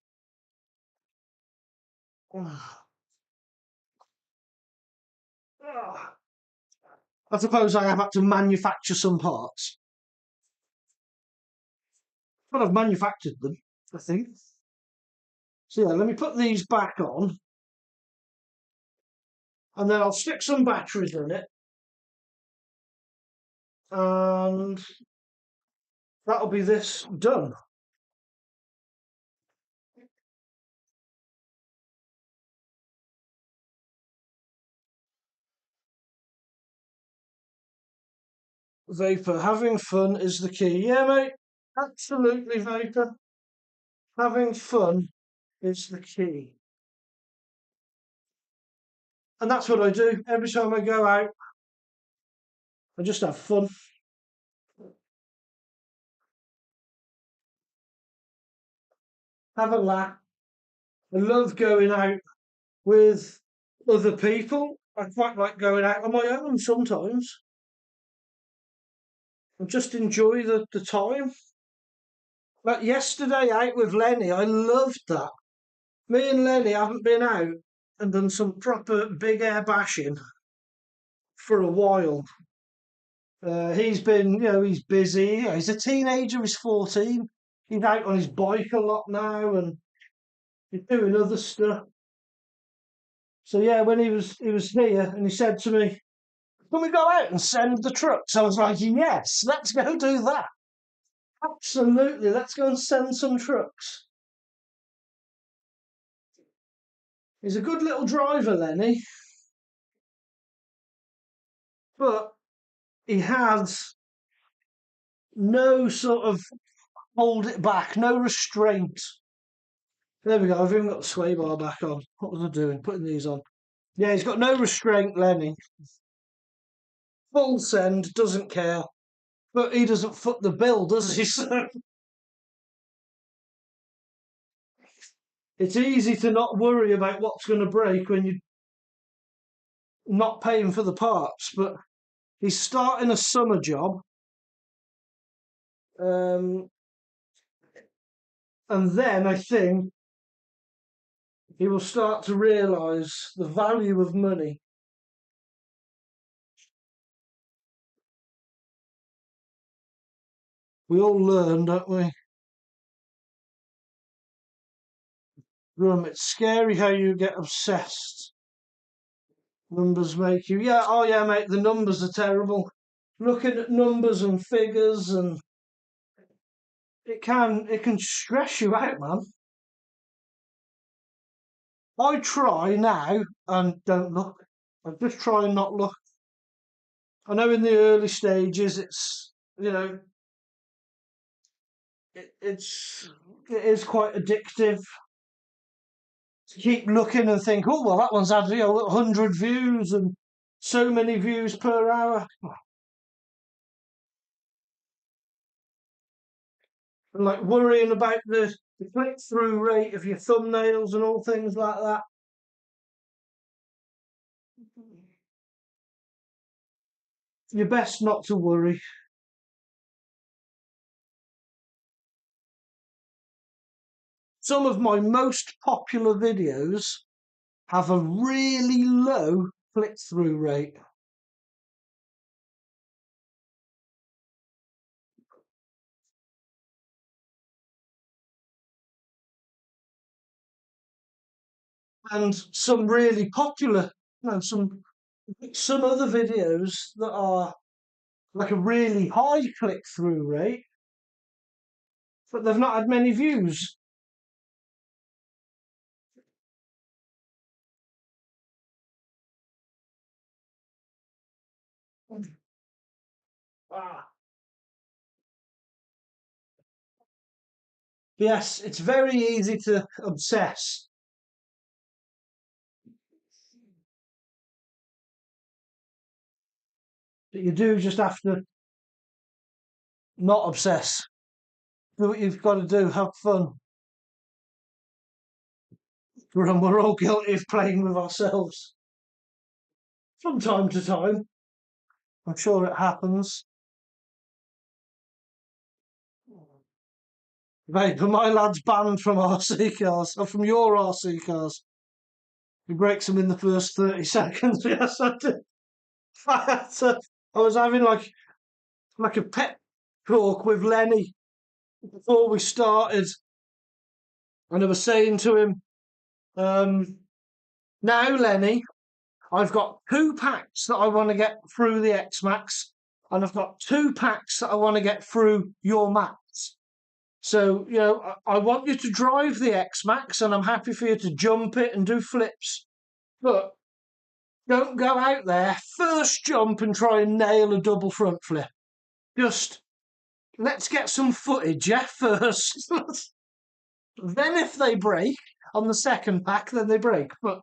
I suppose I have had to manufacture some parts, but I've manufactured them, I think. So yeah, let me put these back on, and then I'll stick some batteries in it, and that'll be this done. Vapor, having fun is the key. Yeah, mate, absolutely, Vapor. Having fun is the key. And that's what I do. Every time I go out, I just have fun. Have a laugh. I love going out with other people. I quite like going out on my own sometimes and just enjoy the time. Like yesterday out with Lenny, I loved that. Me and Lenny haven't been out and done some proper big air bashing for a while. He's been, he's busy. He's a teenager. He's 14. He's out on his bike a lot now and he's doing other stuff. So yeah, when he was here and he said to me, "Can we go out and send the trucks?" I was like, "Yes, let's go do that. Absolutely, let's go and send some trucks." He's a good little driver, Lenny, but he has no sort of hold it back, no restraint. There we go. I've even got the sway bar back on. What was I doing? Putting these on. Yeah, he's got no restraint, Lenny. Full send, doesn't care. But he doesn't foot the bill, does he? So it's easy to not worry about what's going to break when you're not paying for the parts. But he's starting a summer job. And then I think he will start to realise the value of money. We all learn, don't we? It's scary how you get obsessed. Numbers make you, yeah, oh yeah, mate, the numbers are terrible. Looking at numbers and figures, and it can stress you out, man. I try now and don't look. I just try and not look. I know in the early stages it's it is quite addictive to keep looking and think, oh well, that one's had 100 views and so many views per hour. And like worrying about the click-through rate of your thumbnails and all things like that. You're best not to worry. Some of my most popular videos have a really low click-through rate. And some really popular, some other videos that are like a really high click-through rate, but they've not had many views. Ah. Yes, it's very easy to obsess. But you do just have to not obsess. Do what you've got to do, have fun. We're all guilty of playing with ourselves from time to time. I'm sure it happens. Right, but my lad's banned from RC cars, or from your RC cars. He breaks them in the first 30 seconds. Yes, I did. I was having like a pep talk with Lenny before we started, and I was saying to him, now Lenny, I've got 2 packs that I want to get through the X-Max, and I've got 2 packs that I want to get through your Max. So, I want you to drive the X-Max, and I'm happy for you to jump it and do flips. But don't go out there, first jump and try and nail a double front flip. Just let's get some footage, yeah, first. Then if they break on the second pack, then they break. But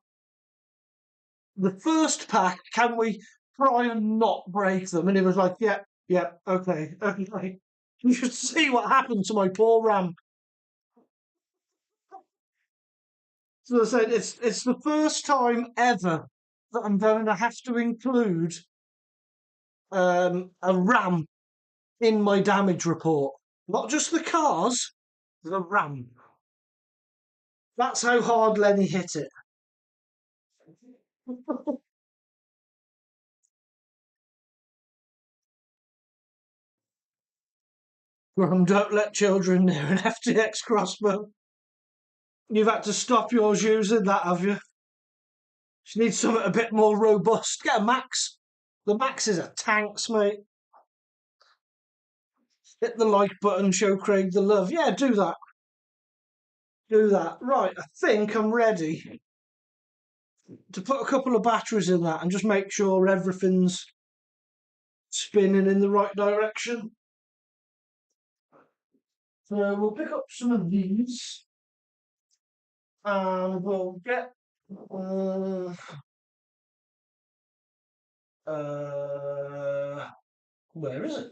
the first pack, can we try and not break them? And he was like, yeah, okay. You should see what happened to my poor ramp. So I said, it's the first time ever that I'm going to have to include a RAM in my damage report. Not just the cars, the RAM. That's how hard Lenny hit it. Don't let children near an FTX crossbow. You've had to stop yours using that, have you? She needs something a bit more robust. Get a Max. The Maxes are tanks, mate. Hit the like button, show Craig the love. Yeah, do that. Do that. Right, I think I'm ready to put a couple of batteries in that and just make sure everything's spinning in the right direction. So we'll pick up some of these and we'll get where is it?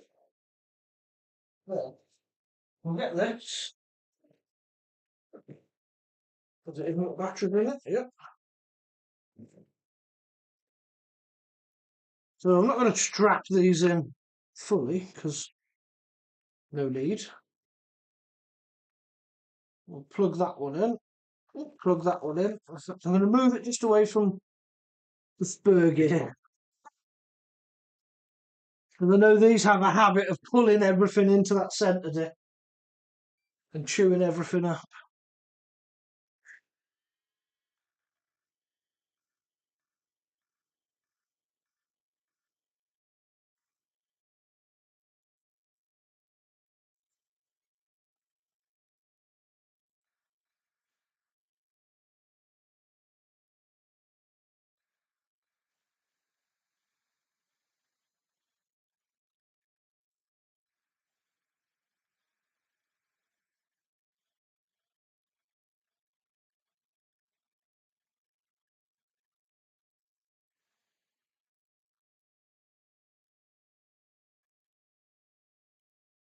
There. We'll get this. Does it even got batteries in it? Yep. So I'm not going to strap these in fully because no need. We'll plug that one in. Plug that one in. I'm going to move it just away from the spur gear. And I know these have a habit of pulling everything into that centre dip and chewing everything up.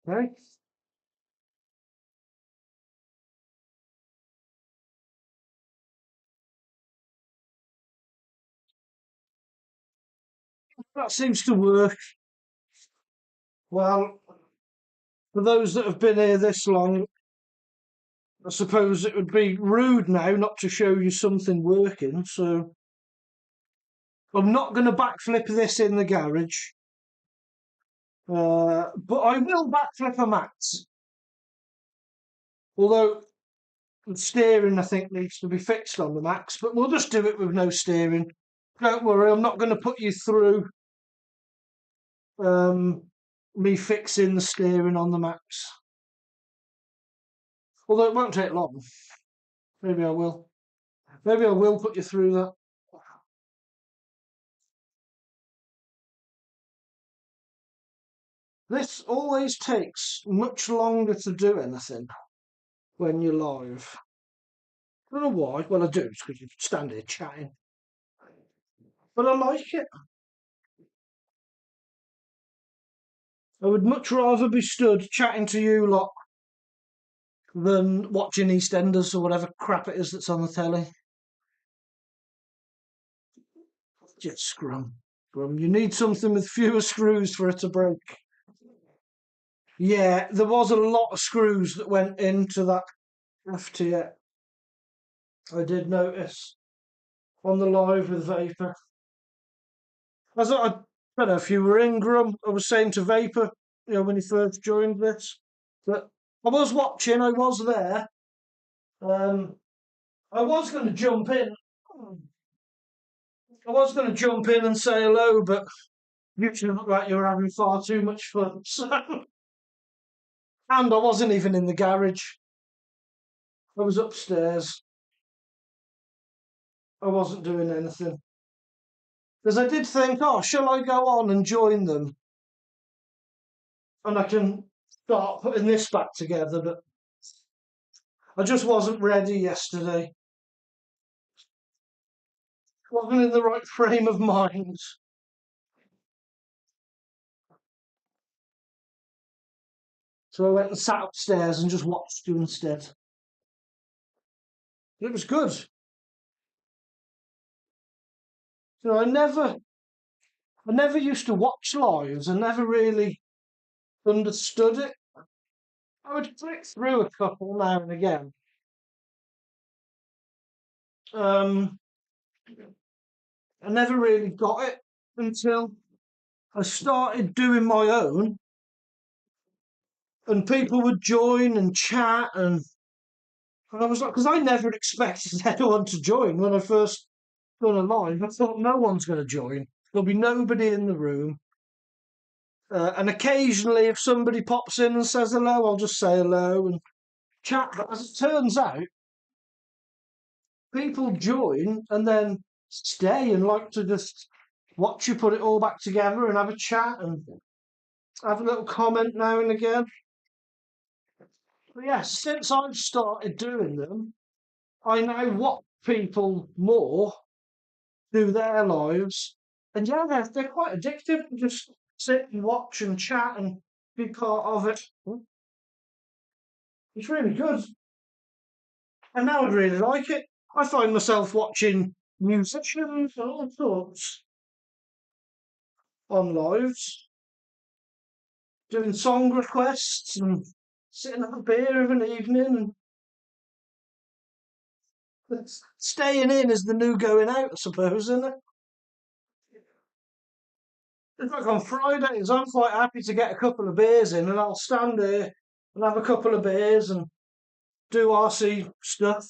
Okay. That seems to work. Well, for those that have been here this long, I suppose it would be rude now not to show you something working. So I'm not going to backflip this in the garage, but I will backflip a Max. Although the steering, I think, needs to be fixed on the Max, but we'll just do it with no steering. Don't worry, I'm not going to put you through me fixing the steering on the Max. Although it won't take long. Maybe I will. Maybe I will put you through that. This always takes much longer to do anything when you're live. I don't know why. Well, I do. It's because you stand here chatting. But I like it. I would much rather be stood chatting to you lot than watching EastEnders or whatever crap it is that's on the telly. Just scrum. Scrum. You need something with fewer screws for it to break. Yeah, there was a lot of screws that went into that FTX. I did notice on the live with Vapor. I don't know if you were Ingram. I was saying to Vapor, when he first joined this, but I was watching. I was there. I was going to jump in. I was going to jump in and say hello, but you look like you were having far too much fun. So, and I wasn't even in the garage. I was upstairs. I wasn't doing anything. Because I did think, oh, shall I go on and join them? And I can start putting this back together, but I just wasn't ready yesterday. Wasn't in the right frame of mind. So I went and sat upstairs and just watched you instead. It was good. I never used to watch lives. I never really understood it. I would flick through a couple now and again. I never really got it until I started doing my own, and people would join and chat, and I was like, because I never expected anyone to join when I first done a live. I thought no one's going to join. There'll be nobody in the room. And occasionally, if somebody pops in and says hello, I'll just say hello and chat. But as it turns out, people join and then stay and like to just watch you put it all back together and have a chat and have a little comment now and again. But yeah, since I've started doing them, I now watch people more do their lives. And yeah, they're quite addictive to just sit and watch and chat and be part of it. It's really good. And now I really like it. I find myself watching musicians and all sorts on lives, doing song requests and sitting at a beer of an evening and staying in is the new going out, I suppose, isn't it? It's like on Fridays, I'm quite happy to get a couple of beers in and I'll stand there and have a couple of beers and do RC stuff.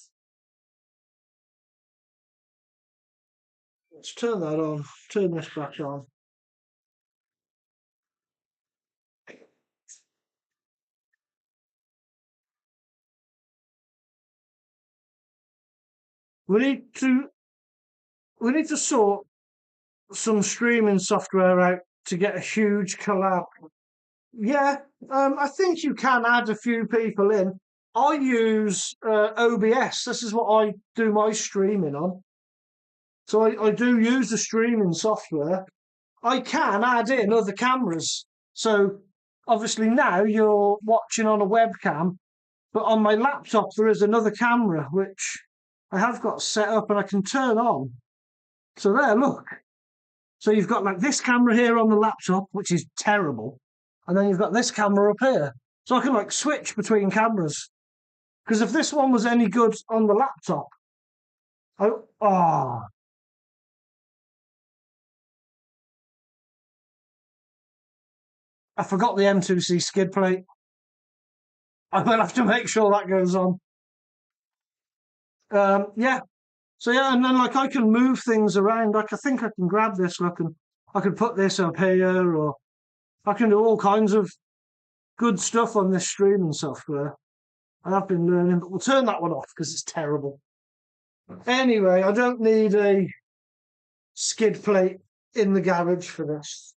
Let's turn that on, turn this back on. We need to we need to sort some streaming software out to get a huge collab. Yeah, I think you can add a few people in. I use OBS. This is what I do my streaming on. So I do use the streaming software. I can add in other cameras. So obviously now you're watching on a webcam, but on my laptop there is another camera which I have got set up and I can turn on. So there, look. So you've got like this camera here on the laptop, which is terrible, and then you've got this camera up here. So I can like switch between cameras. Because if this one was any good on the laptop, oh, I forgot the M2C skid plate. I will have to make sure that goes on. Yeah. So yeah, and then like I can move things around. Like I think I can grab this, look, and I can put this up here, or I can do all kinds of good stuff on this streaming software. And I've been learning, but we'll turn that one off because it's terrible. Anyway, I don't need a skid plate in the garage for this.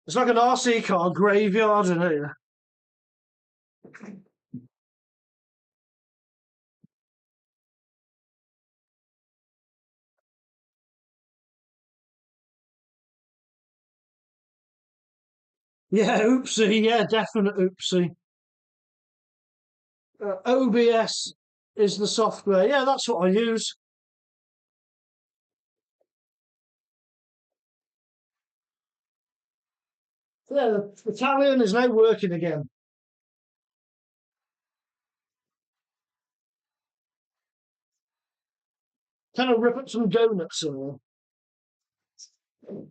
It's like an RC car graveyard in here. Yeah, oopsie. Yeah, definite oopsie. OBS is the software. Yeah, that's what I use. Yeah, the Italian is now working again. Can I rip up some donuts in there?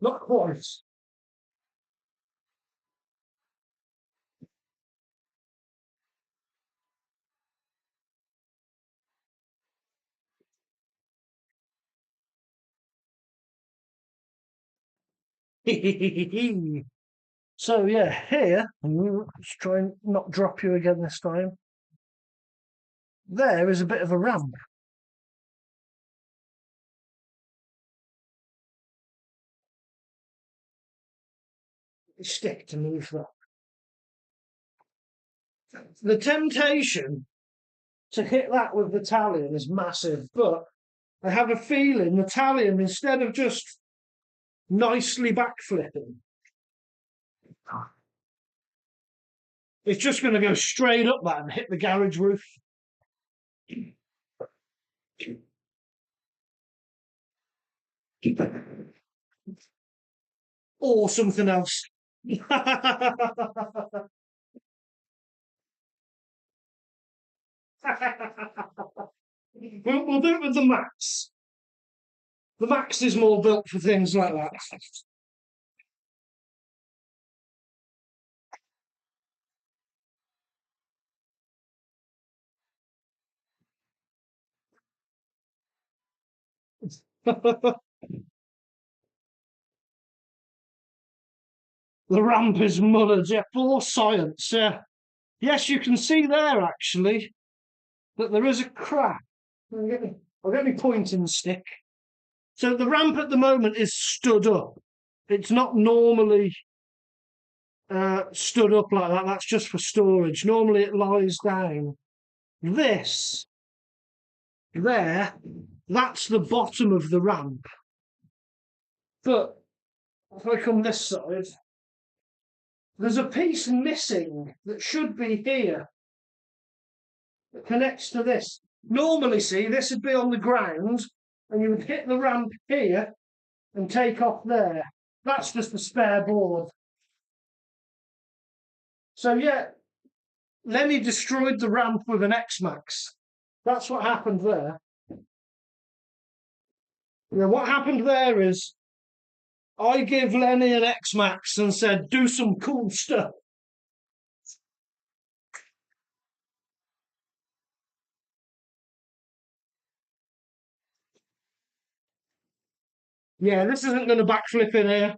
Not quite. So yeah, here, let's try and not drop you again this time. There is a bit of a ramp. Stick to move that. The temptation to hit that with the talion is massive, but I have a feeling the talion, instead of just nicely backflipping, it's just going to go straight up that and hit the garage roof. Or something else. we'll do it with the Max. The Max is more built for things like that. The ramp is mullered, yeah, for science, yeah. Yes, you can see there actually that there is a crack. I'll get my pointing stick. So the ramp at the moment is stood up. It's not normally stood up like that. That's just for storage. Normally it lies down. This, there, that's the bottom of the ramp. But if I come this side, there's a piece missing that should be here that connects to this. Normally, see, this would be on the ground and you would hit the ramp here and take off there. That's just a spare board. So yeah, Lenny destroyed the ramp with an X-Max. That's what happened there. You know, what happened there is I gave Lenny an X-Max and said, do some cool stuff. Yeah, this isn't going to backflip in here.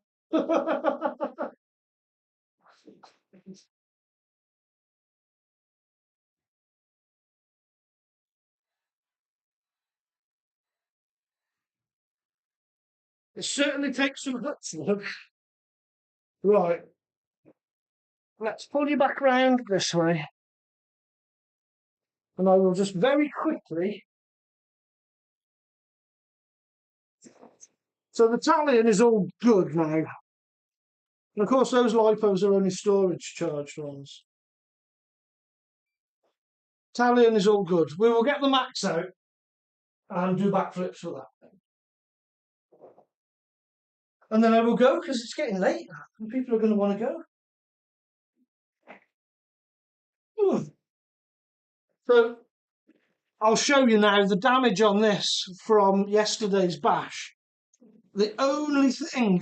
It certainly takes some guts, look. Right. Let's pull you back round this way. And I will just very quickly. So the talion is all good now. And of course, those lipos are only storage charged ones. Talion is all good. We will get the Max out and do backflips for that. And then I will go because it's getting late and people are going to want to go. So I'll show you now the damage on this from yesterday's bash. The only thing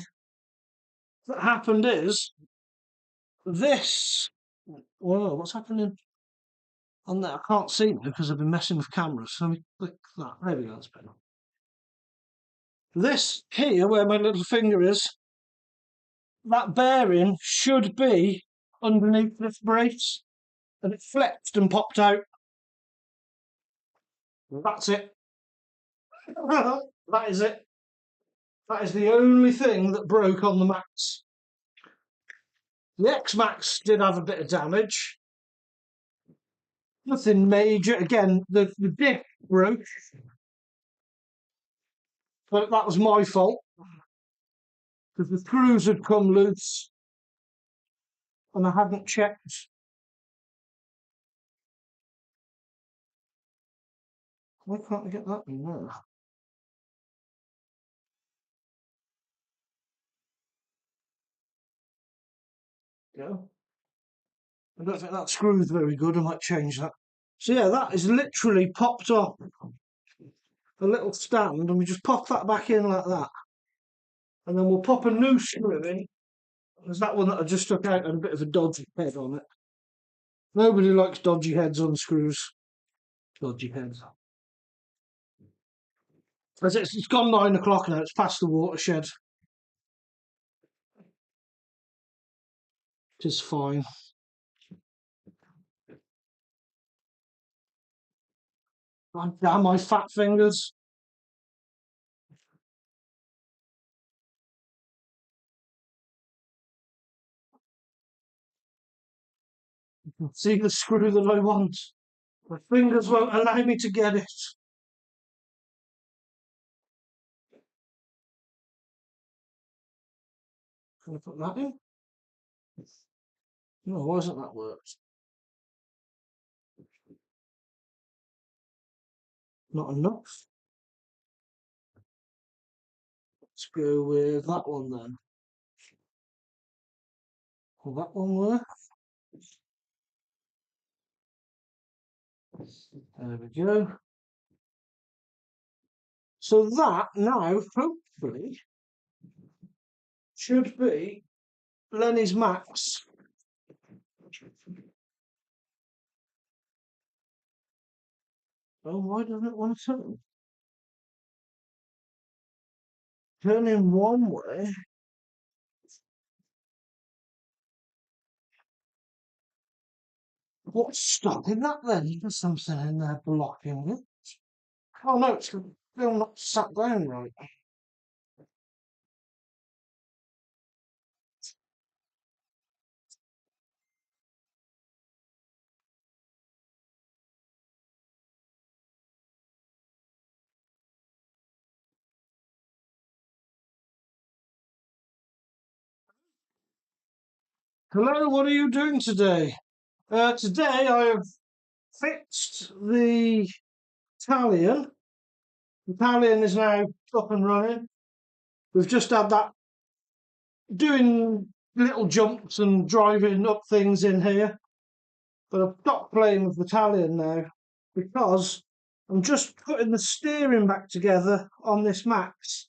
that happened is this. Whoa, what's happening on there? I can't see it because I've been messing with cameras. So let me click that. There we go, that's better. This here, where my little finger is, that bearing should be underneath this brace, and it flexed and popped out. That's it. That is it. That is the only thing that broke on the Max. The X-Max did have a bit of damage. Nothing major. Again, the diff broke, but that was my fault because the screws had come loose and I hadn't checked. Why can't I get that in there? Go. I don't think that screw's very good. I might change that. So yeah, that is literally popped off a little stand, and we just pop that back in like that, and then we'll pop a new screw in. There's that one that I just took out and a bit of a dodgy head on it. Nobody likes dodgy heads on screws. Dodgy heads. It's gone 9 o'clock now. It's past the watershed. It is fine. God damn my fat fingers. See the screw that I want. My fingers won't allow me to get it. Can I put that in? No, why hasn't that worked? Not enough. Let's go with that one then. Will that one work? There we go. So that now, hopefully, should be Lenny's max. Oh, why doesn't it want to turn? Turning one way. What's stopping that then? There's something in there blocking it. Oh no, it's still not sat down right. Hello, what are you doing today? Today I have fixed the Italian. The Italian is now up and running. We've just had that doing little jumps and driving up things in here. But I've stopped playing with the Italian now because I'm just putting the steering back together on this Max.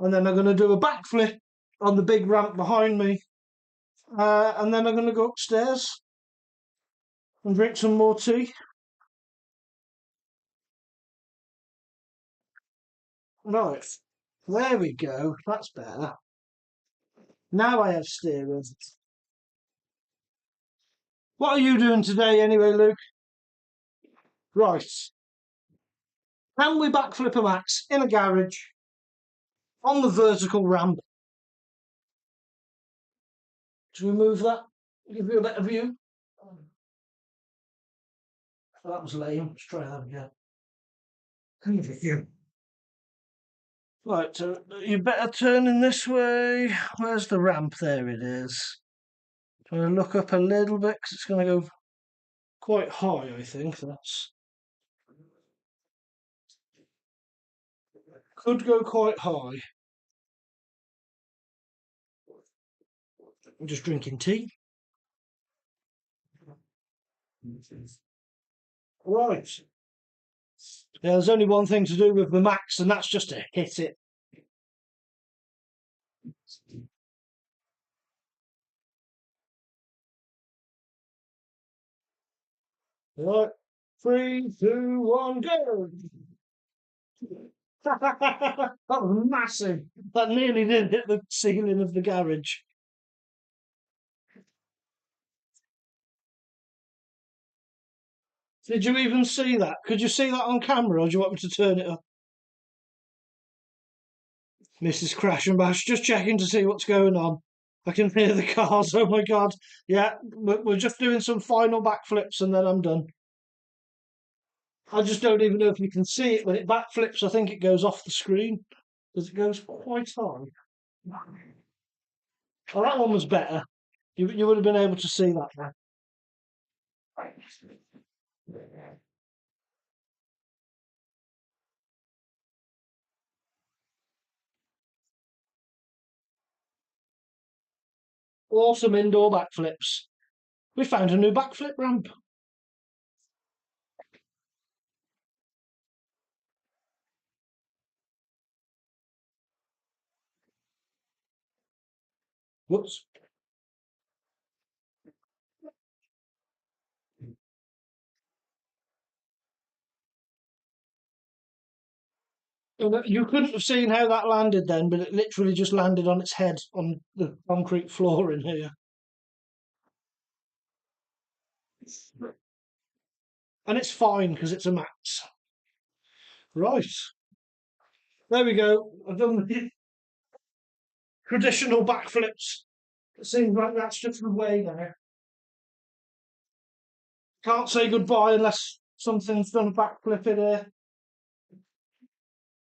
And then I'm going to do a backflip on the big ramp behind me. And then I'm going to go upstairs and drink some more tea. Right, there we go. That's better. Now I have steering. What are you doing today anyway, Luke? Right. Can we backflip a Max in a garage on the vertical ramp? Do we move that? Give you a better view? Oh, that was lame. Let's try that again. Right, so you better turn in this way. Where's the ramp? There it is. I'm going to look up a little bit because it's going to go quite high, I think. That's could go quite high. I'm just drinking tea. Right. Yeah, there's only one thing to do with the Max, and that's just to hit it. Right. 3, 2, 1, go! That was massive. That nearly did hit the ceiling of the garage. Did you even see that? Could you see that on camera, or do you want me to turn it up? Mrs. Crash and Bash, just checking to see what's going on. I can hear the cars. Oh my god. Yeah, we're just doing some final backflips and then I'm done. I just don't even know if you can see it when it backflips. I think it goes off the screen because it goes quite high. Oh, that one was better. You would have been able to see that now. Awesome indoor backflips. We found a new backflip ramp. Whoops. You couldn't have seen how that landed then, but it literally just landed on its head on the concrete floor in here. And it's fine because it's a Max. Right. There we go. I've done the traditional backflips. It seems like that's just the way now. Can't say goodbye unless something's done a backflip in here.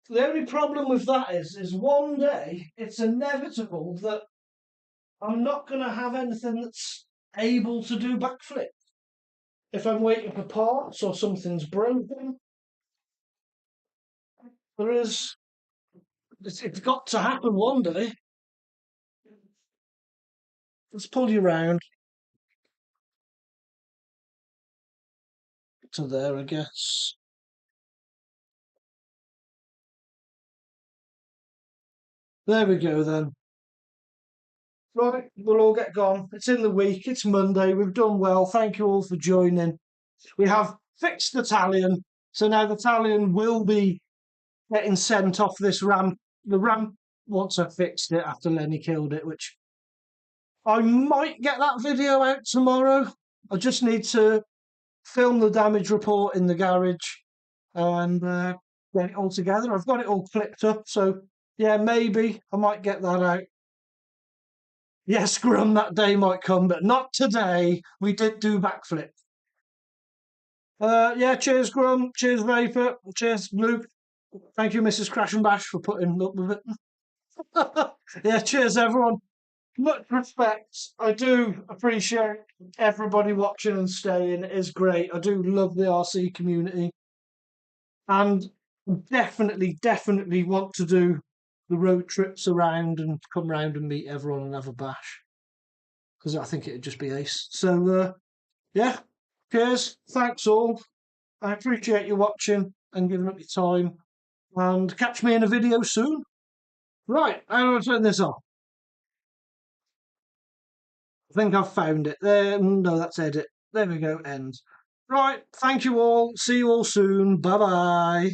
The only problem with that is one day it's inevitable that I'm not going to have anything that's able to do backflip. If I'm waiting for parts or something's broken, it's got to happen one day. Let's pull you round to there, I guess. There we go then. Right, we'll all get gone. It's in the week, it's Monday, we've done well. Thank you all for joining. We have fixed the Talion, so now the Talion will be getting sent off this ramp. The ramp, once I fixed it after Lenny killed it, which I might get that video out tomorrow. I just need to film the damage report in the garage and get it all together. I've got it all clipped up, so yeah, maybe I might get that out. Yes, Grum, that day might come, but not today. We did do backflip. Yeah, cheers, Grum. Cheers, Vapor. Cheers, Luke. Thank you, Mrs. Crash and Bash, for putting up with it. Yeah, cheers, everyone. Much respect. I do appreciate everybody watching and staying. It is great. I do love the RC community. And definitely want to do the road trips around and come round and meet everyone and have a bash. Because I think it'd just be ace. So, yeah, cheers. Thanks all. I appreciate you watching and giving up your time. And catch me in a video soon. Right, how do I turn this off? I think I've found it. There, no, that's edit. There we go, end. Right, thank you all. See you all soon. Bye bye.